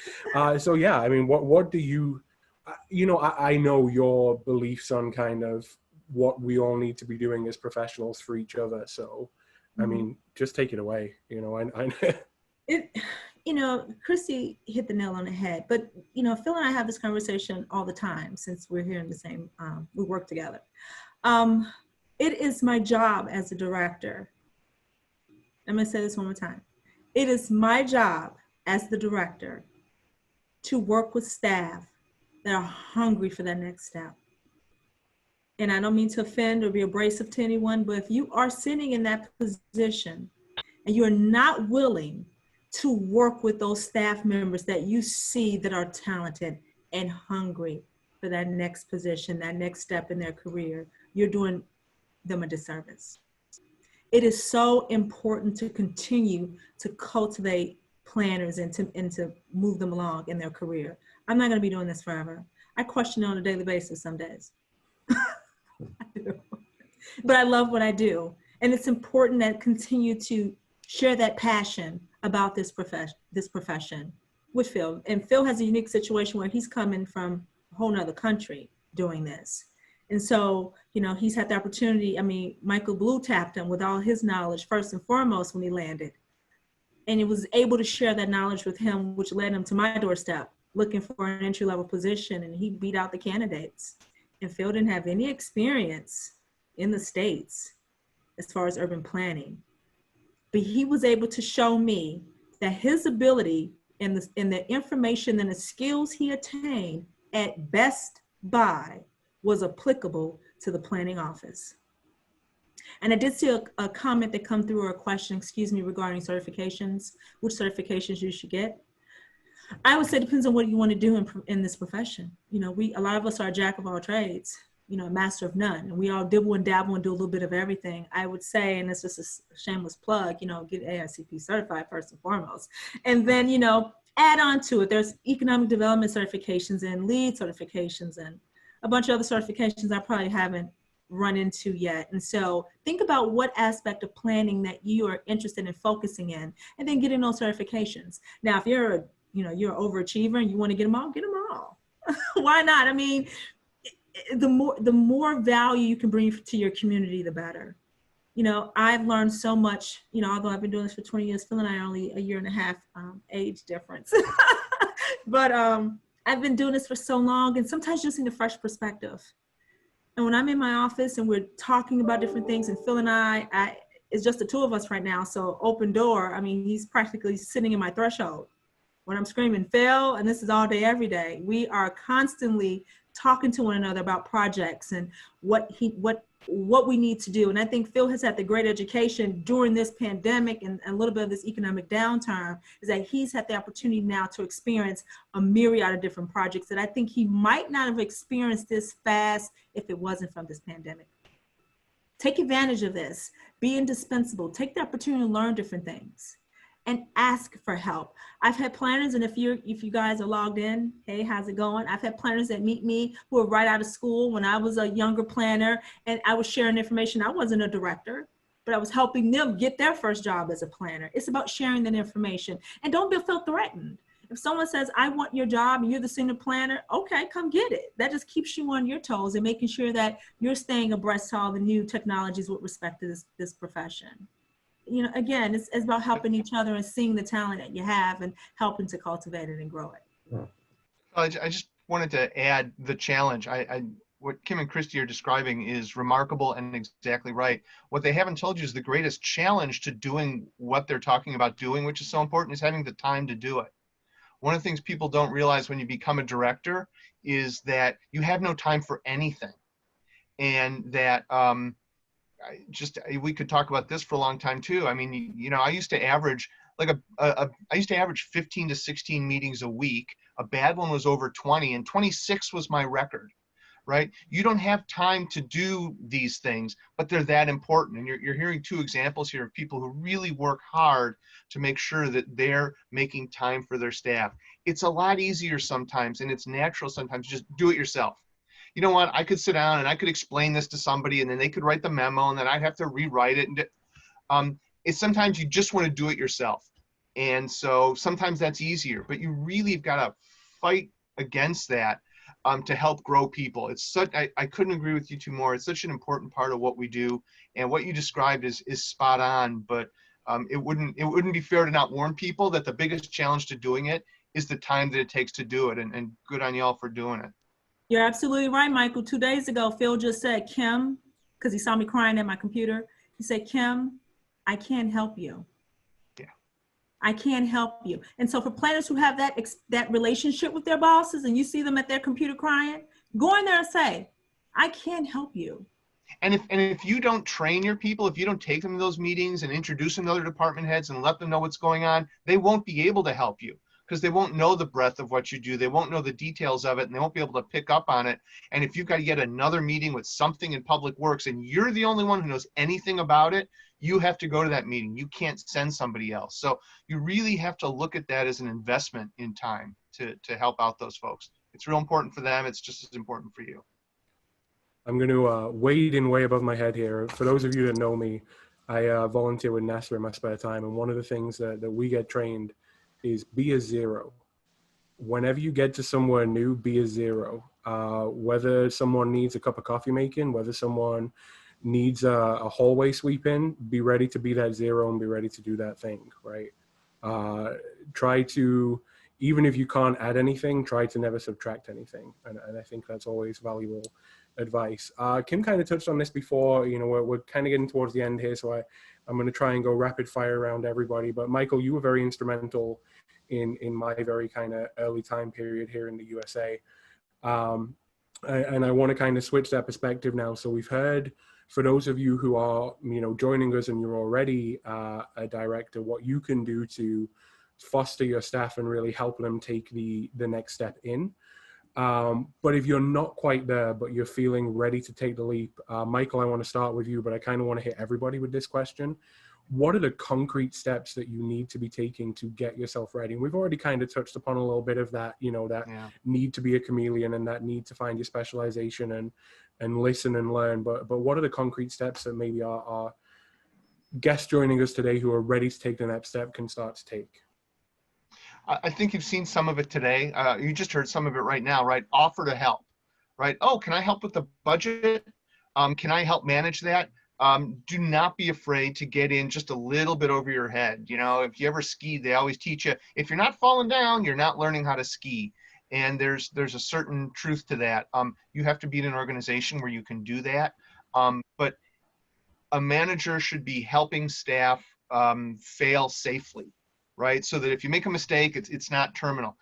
So yeah, I mean, what do you I know your beliefs on kind of what we all need to be doing as professionals for each other. So, I mean, just take it away. Christy hit the nail on the head, but Phil and I have this conversation all the time since we're here in the same, we work together. It is my job as a director. I'm gonna say this one more time. It is my job as the director to work with staff that are hungry for that next step. And I don't mean to offend or be abrasive to anyone, but if you are sitting in that position and you're not willing to work with those staff members that you see that are talented and hungry for that next position, that next step in their career, you're doing them a disservice. It is so important to continue to cultivate planners and to move them along in their career. I'm not going to be doing this forever. I question it on a daily basis some days. I do. But I love what I do. And it's important that I continue to share that passion about this profession with Phil. And Phil has a unique situation where he's coming from a whole nother country doing this. And so, he's had the opportunity. I mean, Michael Blue tapped him with all his knowledge first and foremost when he landed. And he was able to share that knowledge with him, which led him to my doorstep, looking for an entry-level position, and he beat out the candidates. And Phil didn't have any experience in the States as far as urban planning. But he was able to show me that his ability and the information and the skills he attained at Best Buy was applicable to the planning office. And I did see a comment that come through, or a question, regarding certifications, which certifications you should get. I would say it depends on what you want to do in this profession. A lot of us are a jack of all trades, a master of none, and we all dibble and dabble and do a little bit of everything. I would say, and it's just a shameless plug, get AICP certified first and foremost. And then, add on to it. There's economic development certifications and lead certifications and a bunch of other certifications I probably haven't run into yet. And so think about what aspect of planning that you are interested in focusing in, and then getting those certifications. Now, if you're an overachiever and you want to get them all. Why not? I mean, the more value you can bring to your community, the better. I've learned so much, although I've been doing this for 20 years, Phil and I are only a year and a half age difference. But I've been doing this for so long, and sometimes just need a fresh perspective. And when I'm in my office and we're talking about different things, and Phil and I it's just the two of us right now, so open door. I mean, he's practically sitting in my threshold when I'm screaming, Phil, and this is all day, every day. We are constantly talking to one another about projects and what we need to do. And I think Phil has had the great education during this pandemic and a little bit of this economic downturn, is that he's had the opportunity now to experience a myriad of different projects that I think he might not have experienced this fast if it wasn't from this pandemic. Take advantage of this. Be indispensable. Take the opportunity to learn different things and ask for help. I've had planners, and if you guys are logged in, hey, how's it going? I've had planners that meet me who are right out of school when I was a younger planner, and I was sharing information. I wasn't a director, but I was helping them get their first job as a planner. It's about sharing that information, and don't feel threatened. If someone says, I want your job and you're the senior planner, okay, come get it. That just keeps you on your toes and making sure that you're staying abreast to all the new technologies with respect to this profession. Again, it's about helping each other and seeing the talent that you have and helping to cultivate it and grow it. I just wanted to add the challenge. What Kim and Christy are describing is remarkable and exactly right. What they haven't told you is the greatest challenge to doing what they're talking about doing, which is so important, is having the time to do it. One of the things people don't realize when you become a director is that you have no time for anything. And that, we could talk about this for a long time too. I mean, I used to average I used to average 15 to 16 meetings a week. A bad one was over 20, and 26 was my record, right? You don't have time to do these things, but they're that important. And you're hearing two examples here of people who really work hard to make sure that they're making time for their staff. It's a lot easier sometimes, and it's natural sometimes, just do it yourself. You know what, I could sit down and I could explain this to somebody, and then they could write the memo, and then I'd have to rewrite it. And it's sometimes you just want to do it yourself. And so sometimes that's easier, but you really have got to fight against that. to help grow people. It's such, I couldn't agree with you two more. It's such an important part of what we do. And what you described is spot on, but it wouldn't be fair to not warn people that the biggest challenge to doing it is the time that it takes to do it. And good on y'all for doing it. You're absolutely right, Michael. 2 days ago, Phil just said, Kim, because he saw me crying at my computer. He said, Kim, I can't help you. Yeah. I can't help you. And so for planners who have that relationship with their bosses and you see them at their computer crying, go in there and say, I can't help you. And if you don't train your people, if you don't take them to those meetings and introduce them to other department heads and let them know what's going on, they won't be able to help you, because they won't know the breadth of what you do. They won't know the details of it, and they won't be able to pick up on it. And if you've got yet another meeting with something in public works and you're the only one who knows anything about it, you have to go to that meeting. You can't send somebody else. So you really have to look at that as an investment in time to help out those folks. It's real important for them. It's just as important for you. I'm going to wade in way above my head here. For those of you that know me, I volunteer with NASA in my spare time. And one of the things that we get trained is be a zero. Whenever you get to somewhere new, be a zero. Whether someone needs a cup of coffee making, whether someone needs a hallway sweeping, be ready to be that zero and be ready to do that thing, right? Try to, even if you can't add anything, try to never subtract anything. And I think that's always valuable advice. Kim kind of touched on this before. You know, we're kind of getting towards the end here, so I'm going to try and go rapid fire around everybody. But Michael, you were very instrumental in my very kind of early time period here in the USA. And I want to kind of switch that perspective now. So we've heard, for those of you who are, you know, joining us and you're already a director, what you can do to foster your staff and really help them take the next step in. But if you're not quite there, but you're feeling ready to take the leap, Michael, I want to start with you, but I kind of want to hit everybody with this question. What are the concrete steps that you need to be taking to get yourself ready? And we've already kind of touched upon a little bit of that, you know, that need to be a chameleon and that need to find your specialization and listen and learn. But what are the concrete steps that maybe our guests joining us today who are ready to take the next step can start to take? I think you've seen some of it today. You just heard some of it right now, right? Offer to help, right? Oh, can I help with the budget? Can I help manage that? Do not be afraid to get in just a little bit over your head. You know, if you ever skied, they always teach you, if you're not falling down, you're not learning how to ski. And there's a certain truth to that. You have to be in an organization where you can do that. But a manager should be helping staff fail safely, right? So that if you make a mistake, it's not terminal.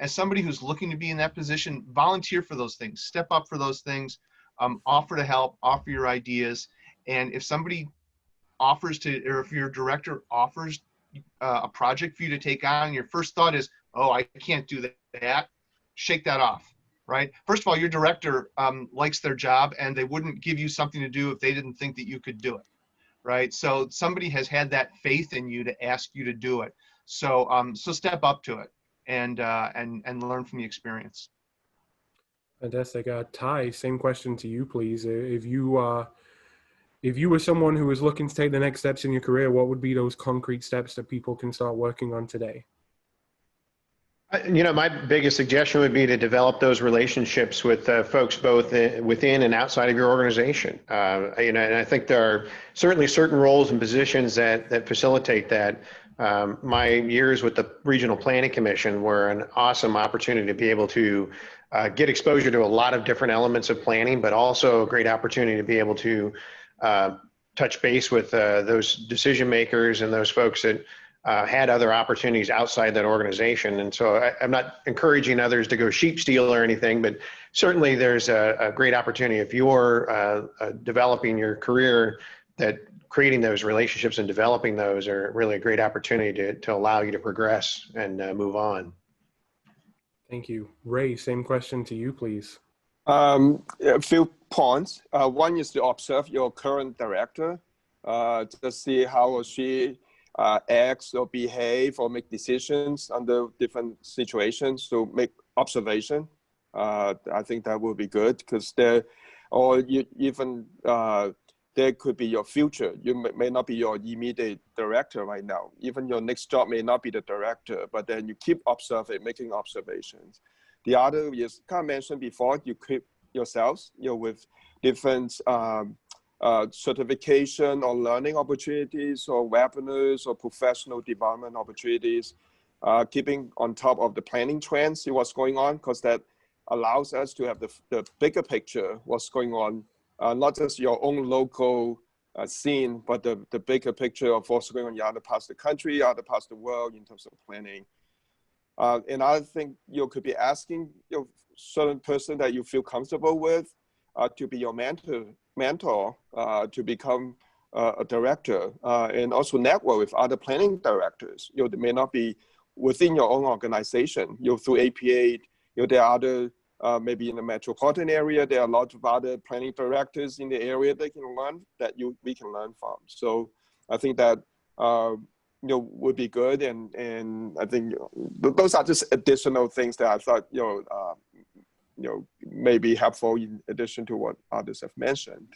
As somebody who's looking to be in that position, volunteer for those things, step up for those things, offer to help, offer your ideas. And if somebody offers to, or if your director offers a project for you to take on, your first thought is, oh, I can't do that. Shake that off, right? First of all, your director likes their job and they wouldn't give you something to do if they didn't think that you could do it, right? So somebody has had that faith in you to ask you to do it. So so step up to it and learn from the experience. Fantastic. Tai, same question to you, please. If you were someone who was looking to take the next steps in your career, what would be those concrete steps that people can start working on today? You know, my biggest suggestion would be to develop those relationships with folks both within and outside of your organization. You know, and I think there are certainly certain roles and positions that facilitate that. My years with the Regional Planning Commission were an awesome opportunity to be able to get exposure to a lot of different elements of planning, but also a great opportunity to be able to touch base with those decision makers and those folks that had other opportunities outside that organization. And so I'm not encouraging others to go sheep steal or anything, but certainly there's a great opportunity if you're developing your career, that creating those relationships and developing those are really a great opportunity to allow you to progress and move on. Thank you. Ray, same question to you, please. A few points. One is to observe your current director, to see how or she acts or behave or make decisions under different situations, to make observation. I think that will be good, because there could be your future. You may not be your immediate director right now. Even your next job may not be the director, but then you keep observing, making observations. The other is kind of mentioned before, you equip yourselves, with different certification or learning opportunities or webinars or professional development opportunities, keeping on top of the planning trends, see what's going on, because that allows us to have the bigger picture, what's going on, not just your own local scene, but the bigger picture of what's going on in other parts of the country, other parts of the world in terms of planning. And I think you could be asking your certain person that you feel comfortable with to be your mentor to become a director, and also network with other planning directors. They may not be within your own organization. Through APA, there are other, maybe in the metropolitan area, there are a lot of other planning directors in the area that can learn, that we can learn from. So I think that would be good, and I think those are just additional things that I thought may be helpful in addition to what others have mentioned.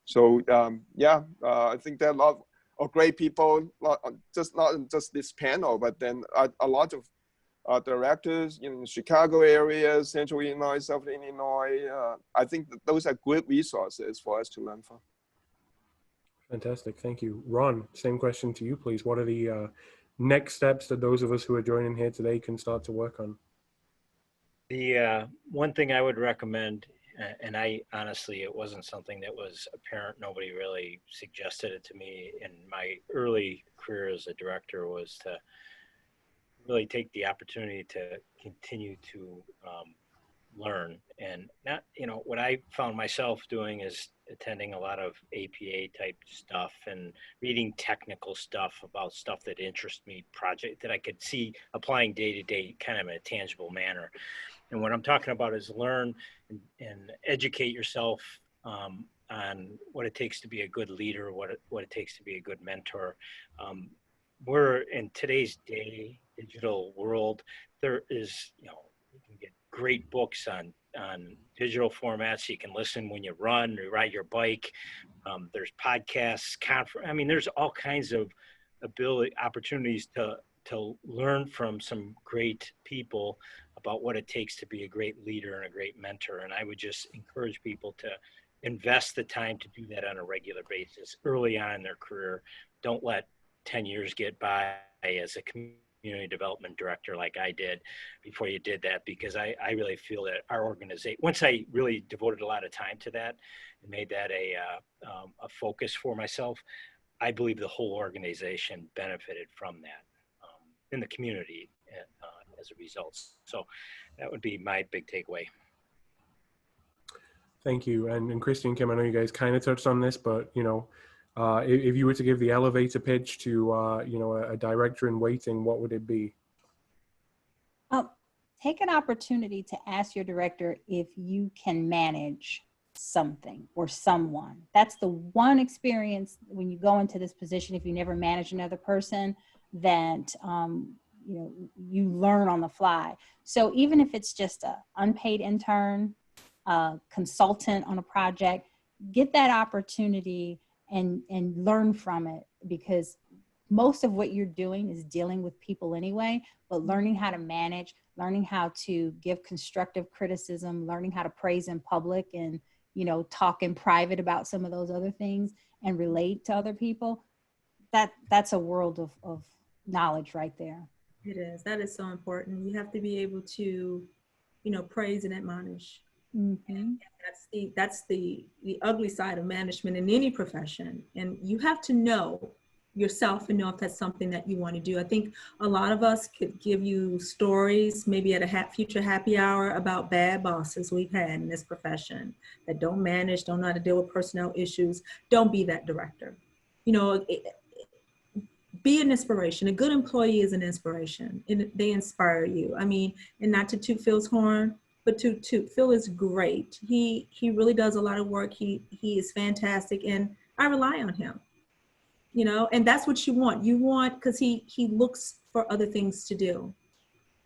So I think there are a lot of great people, not just this panel, but then a lot of directors in the Chicago area, Central Illinois, South Illinois. I think that those are good resources for us to learn from. Fantastic, thank you. Ron, same question to you, please. What are the next steps that those of us who are joining here today can start to work on? The one thing I would recommend, and I honestly, it wasn't something that was apparent. Nobody really suggested it to me in my early career as a director, was to really take the opportunity to continue to learn. And not, what I found myself doing is attending a lot of APA type stuff and reading technical stuff about stuff that interests me, project that I could see applying day to day, kind of in a tangible manner. And what I'm talking about is learn and educate yourself on what it takes to be a good leader, what it takes to be a good mentor. We're in today's digital world. There is, you can get great books on digital formats. You can listen when you run or ride your bike. There's podcasts, there's all kinds of opportunities to learn from some great people about what it takes to be a great leader and a great mentor. And I would just encourage people to invest the time to do that on a regular basis early on in their career. Don't let 10 years get by as a community development director like I did before you did that, because I really feel that our organization, once I really devoted a lot of time to that and made that a focus for myself, I believe the whole organization benefited from that in the community as a result. So that would be my big takeaway. Thank you. And Christy and Kim, I know you guys kind of touched on this, but if you were to give the elevator pitch to a director in waiting, what would it be? Take an opportunity to ask your director if you can manage something or someone. That's the one experience when you go into this position, if you never manage another person, that you learn on the fly. So even if it's just an unpaid intern, consultant on a project, get that opportunity and learn from it, because most of what you're doing is dealing with people anyway, but learning how to manage, learning how to give constructive criticism, learning how to praise in public and, talk in private about some of those other things and relate to other people. That's a world of knowledge right there. It is. That is so important. You have to be able to, praise and admonish. Mm-hmm. And that's the ugly side of management in any profession. And you have to know yourself and know if that's something that you want to do. I think a lot of us could give you stories, maybe at a future happy hour, about bad bosses we've had in this profession that don't manage, don't know how to deal with personnel issues. Don't be that director. Be an inspiration. A good employee is an inspiration, and they inspire you. And not to toot Phil's horn, but to Phil is great. He really does a lot of work. He is fantastic, and I rely on him. And that's what you want. You want, because he looks for other things to do,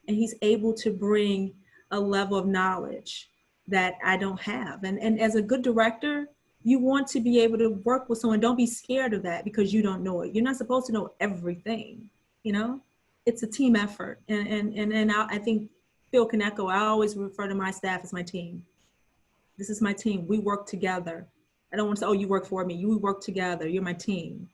and he's able to bring a level of knowledge that I don't have. And as a good director, you want to be able to work with someone. Don't be scared of that because you don't know it. You're not supposed to know everything. It's a team effort, and I think Phil can echo, I always refer to my staff as my team. This is my team. We work together. I don't want to say, oh, you work for me. You work together. You're my team.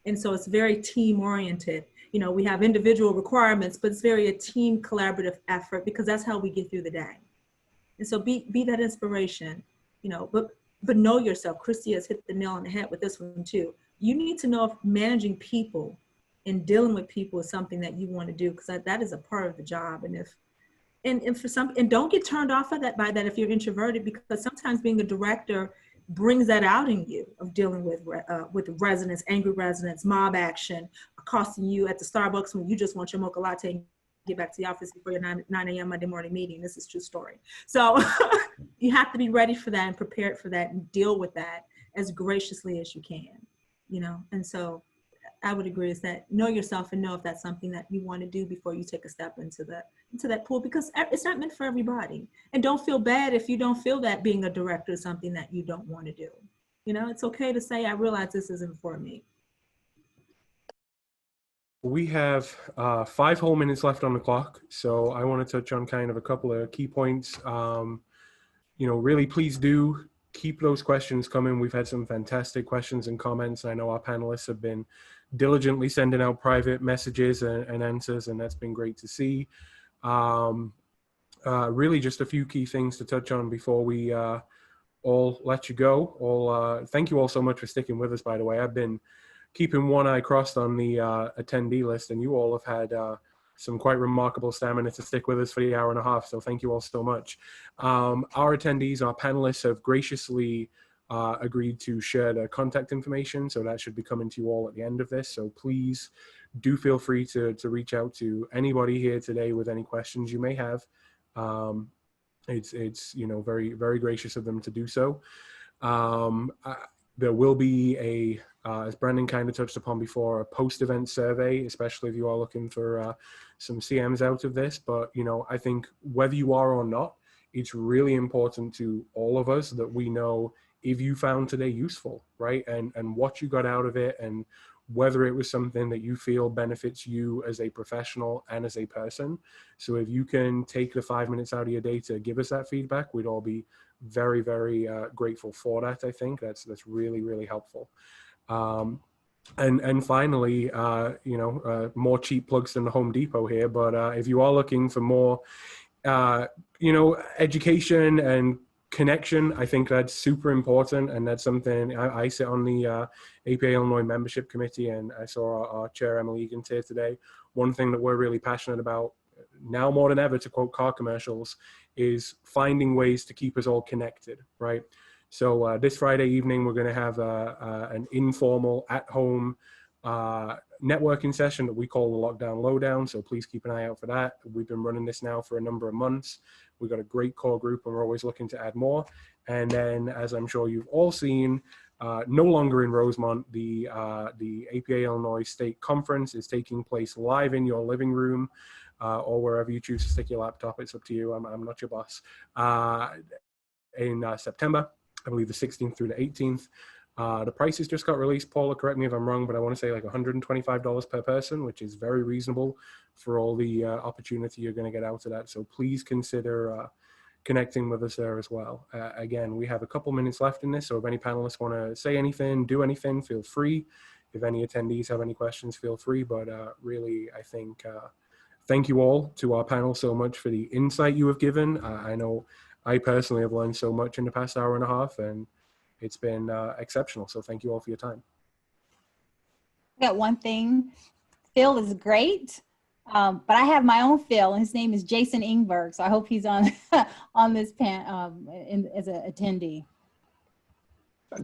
And so it's very team oriented. You know, we have individual requirements, but it's very a team collaborative effort because that's how we get through the day. And so be that inspiration, you know, but know yourself. Christy has hit the nail on the head with this one too. You need to know if managing people and dealing with people is something that you want to do, because that is a part of the job. And if, and for some, and don't get turned off of that by that if you're introverted, because sometimes being a director brings that out in you of dealing with residents, angry residents, mob action, accosting you at the Starbucks when you just want your mocha latte and get back to the office before your 9 a.m. Monday morning meeting. This is a true story. So you have to be ready for that and prepared for that and deal with that as graciously as you can, you know? And so I would agree is that know yourself and know if that's something that you want to do before you take a step into that pool, because it's not meant for everybody. And don't feel bad if you don't feel that being a director is something that you don't want to do. You know, it's okay to say, I realize this isn't for me. We have 5 whole minutes left on the clock, so I want to touch on kind of a couple of key points. You know, really, please do keep those questions coming. We've had some fantastic questions and comments. I know our panelists have been diligently sending out private messages and answers, and that's been great to see. Really, just a few key things to touch on before we all let you go. Thank you all so much for sticking with us, by the way. I've been keeping one eye crossed on the attendee list, and you all have had some quite remarkable stamina to stick with us for the hour and a half, so thank you all so much. Our attendees, our panelists have graciously agreed to share their contact information, so that should be coming to you all at the end of this, so please do feel free to reach out to anybody here today with any questions you may have. It's you know, very, very gracious of them to do so. There will be as Brandon kind of touched upon before, a post-event survey, especially if you are looking for some CMs out of this. But, you know, I think whether you are or not, it's really important to all of us that we know if you found today useful, right? And what you got out of it, and whether it was something that you feel benefits you as a professional and as a person. So if you can take the 5 minutes out of your day to give us that feedback, we'd all be very, very grateful for that. I think that's really, really helpful. And finally, you know, more cheap plugs than the Home Depot here, but if you are looking for more, you know, education and connection, I think that's super important, and that's something I sit on the APA Illinois membership committee, and I saw our chair Emily Egan's here today. One thing that we're really passionate about now more than ever, to quote car commercials, is finding ways to keep us all connected, right? So this Friday evening, we're going to have an informal at-home networking session that we call the Lockdown Lowdown. So please keep an eye out for that. We've been running this now for a number of months. We've got a great core group, and we're always looking to add more. And then, as I'm sure you've all seen, no longer in Rosemont, the APA Illinois State Conference is taking place live in your living room, or wherever you choose to stick your laptop. It's up to you. I'm not your boss. In September, I believe the 16th through the 18th. The prices just got released. Paula, correct me if I'm wrong, but I want to say like $125 per person, which is very reasonable for all the opportunity you're going to get out of that. So please consider connecting with us there as well. Again, we have a couple minutes left in this, so if any panelists want to say anything, do anything, feel free. If any attendees have any questions, feel free. But really, I think, thank you all to our panel so much for the insight you have given. I know I personally have learned so much in the past hour and a half, and it's been exceptional. So thank you all for your time. I got one thing. Phil is great, but I have my own Phil, and his name is Jason Ingberg. So I hope he's on on this as an attendee.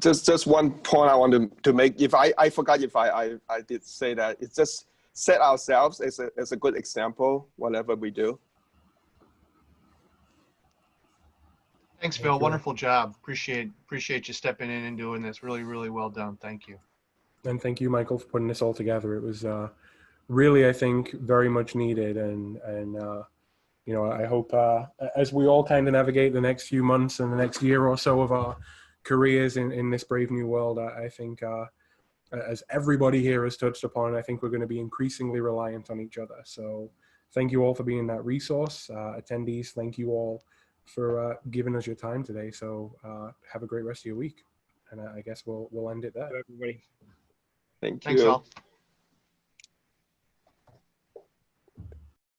Just one point I want to make. If I forgot if I did say that, it's just set ourselves as a good example, whatever we do. Thanks, Phil. Wonderful job. Appreciate you stepping in and doing this. Really, really well done. Thank you. And thank you, Michael, for putting this all together. It was really, I think, very much needed. And you know, I hope as we all kind of navigate the next few months and the next year or so of our careers in this brave new world, I think as everybody here has touched upon, I think we're going to be increasingly reliant on each other. So thank you all for being that resource. Attendees, thank you all for giving us your time today. So have a great rest of your week. And I guess we'll end it there. Everybody. Thank Thanks you. all.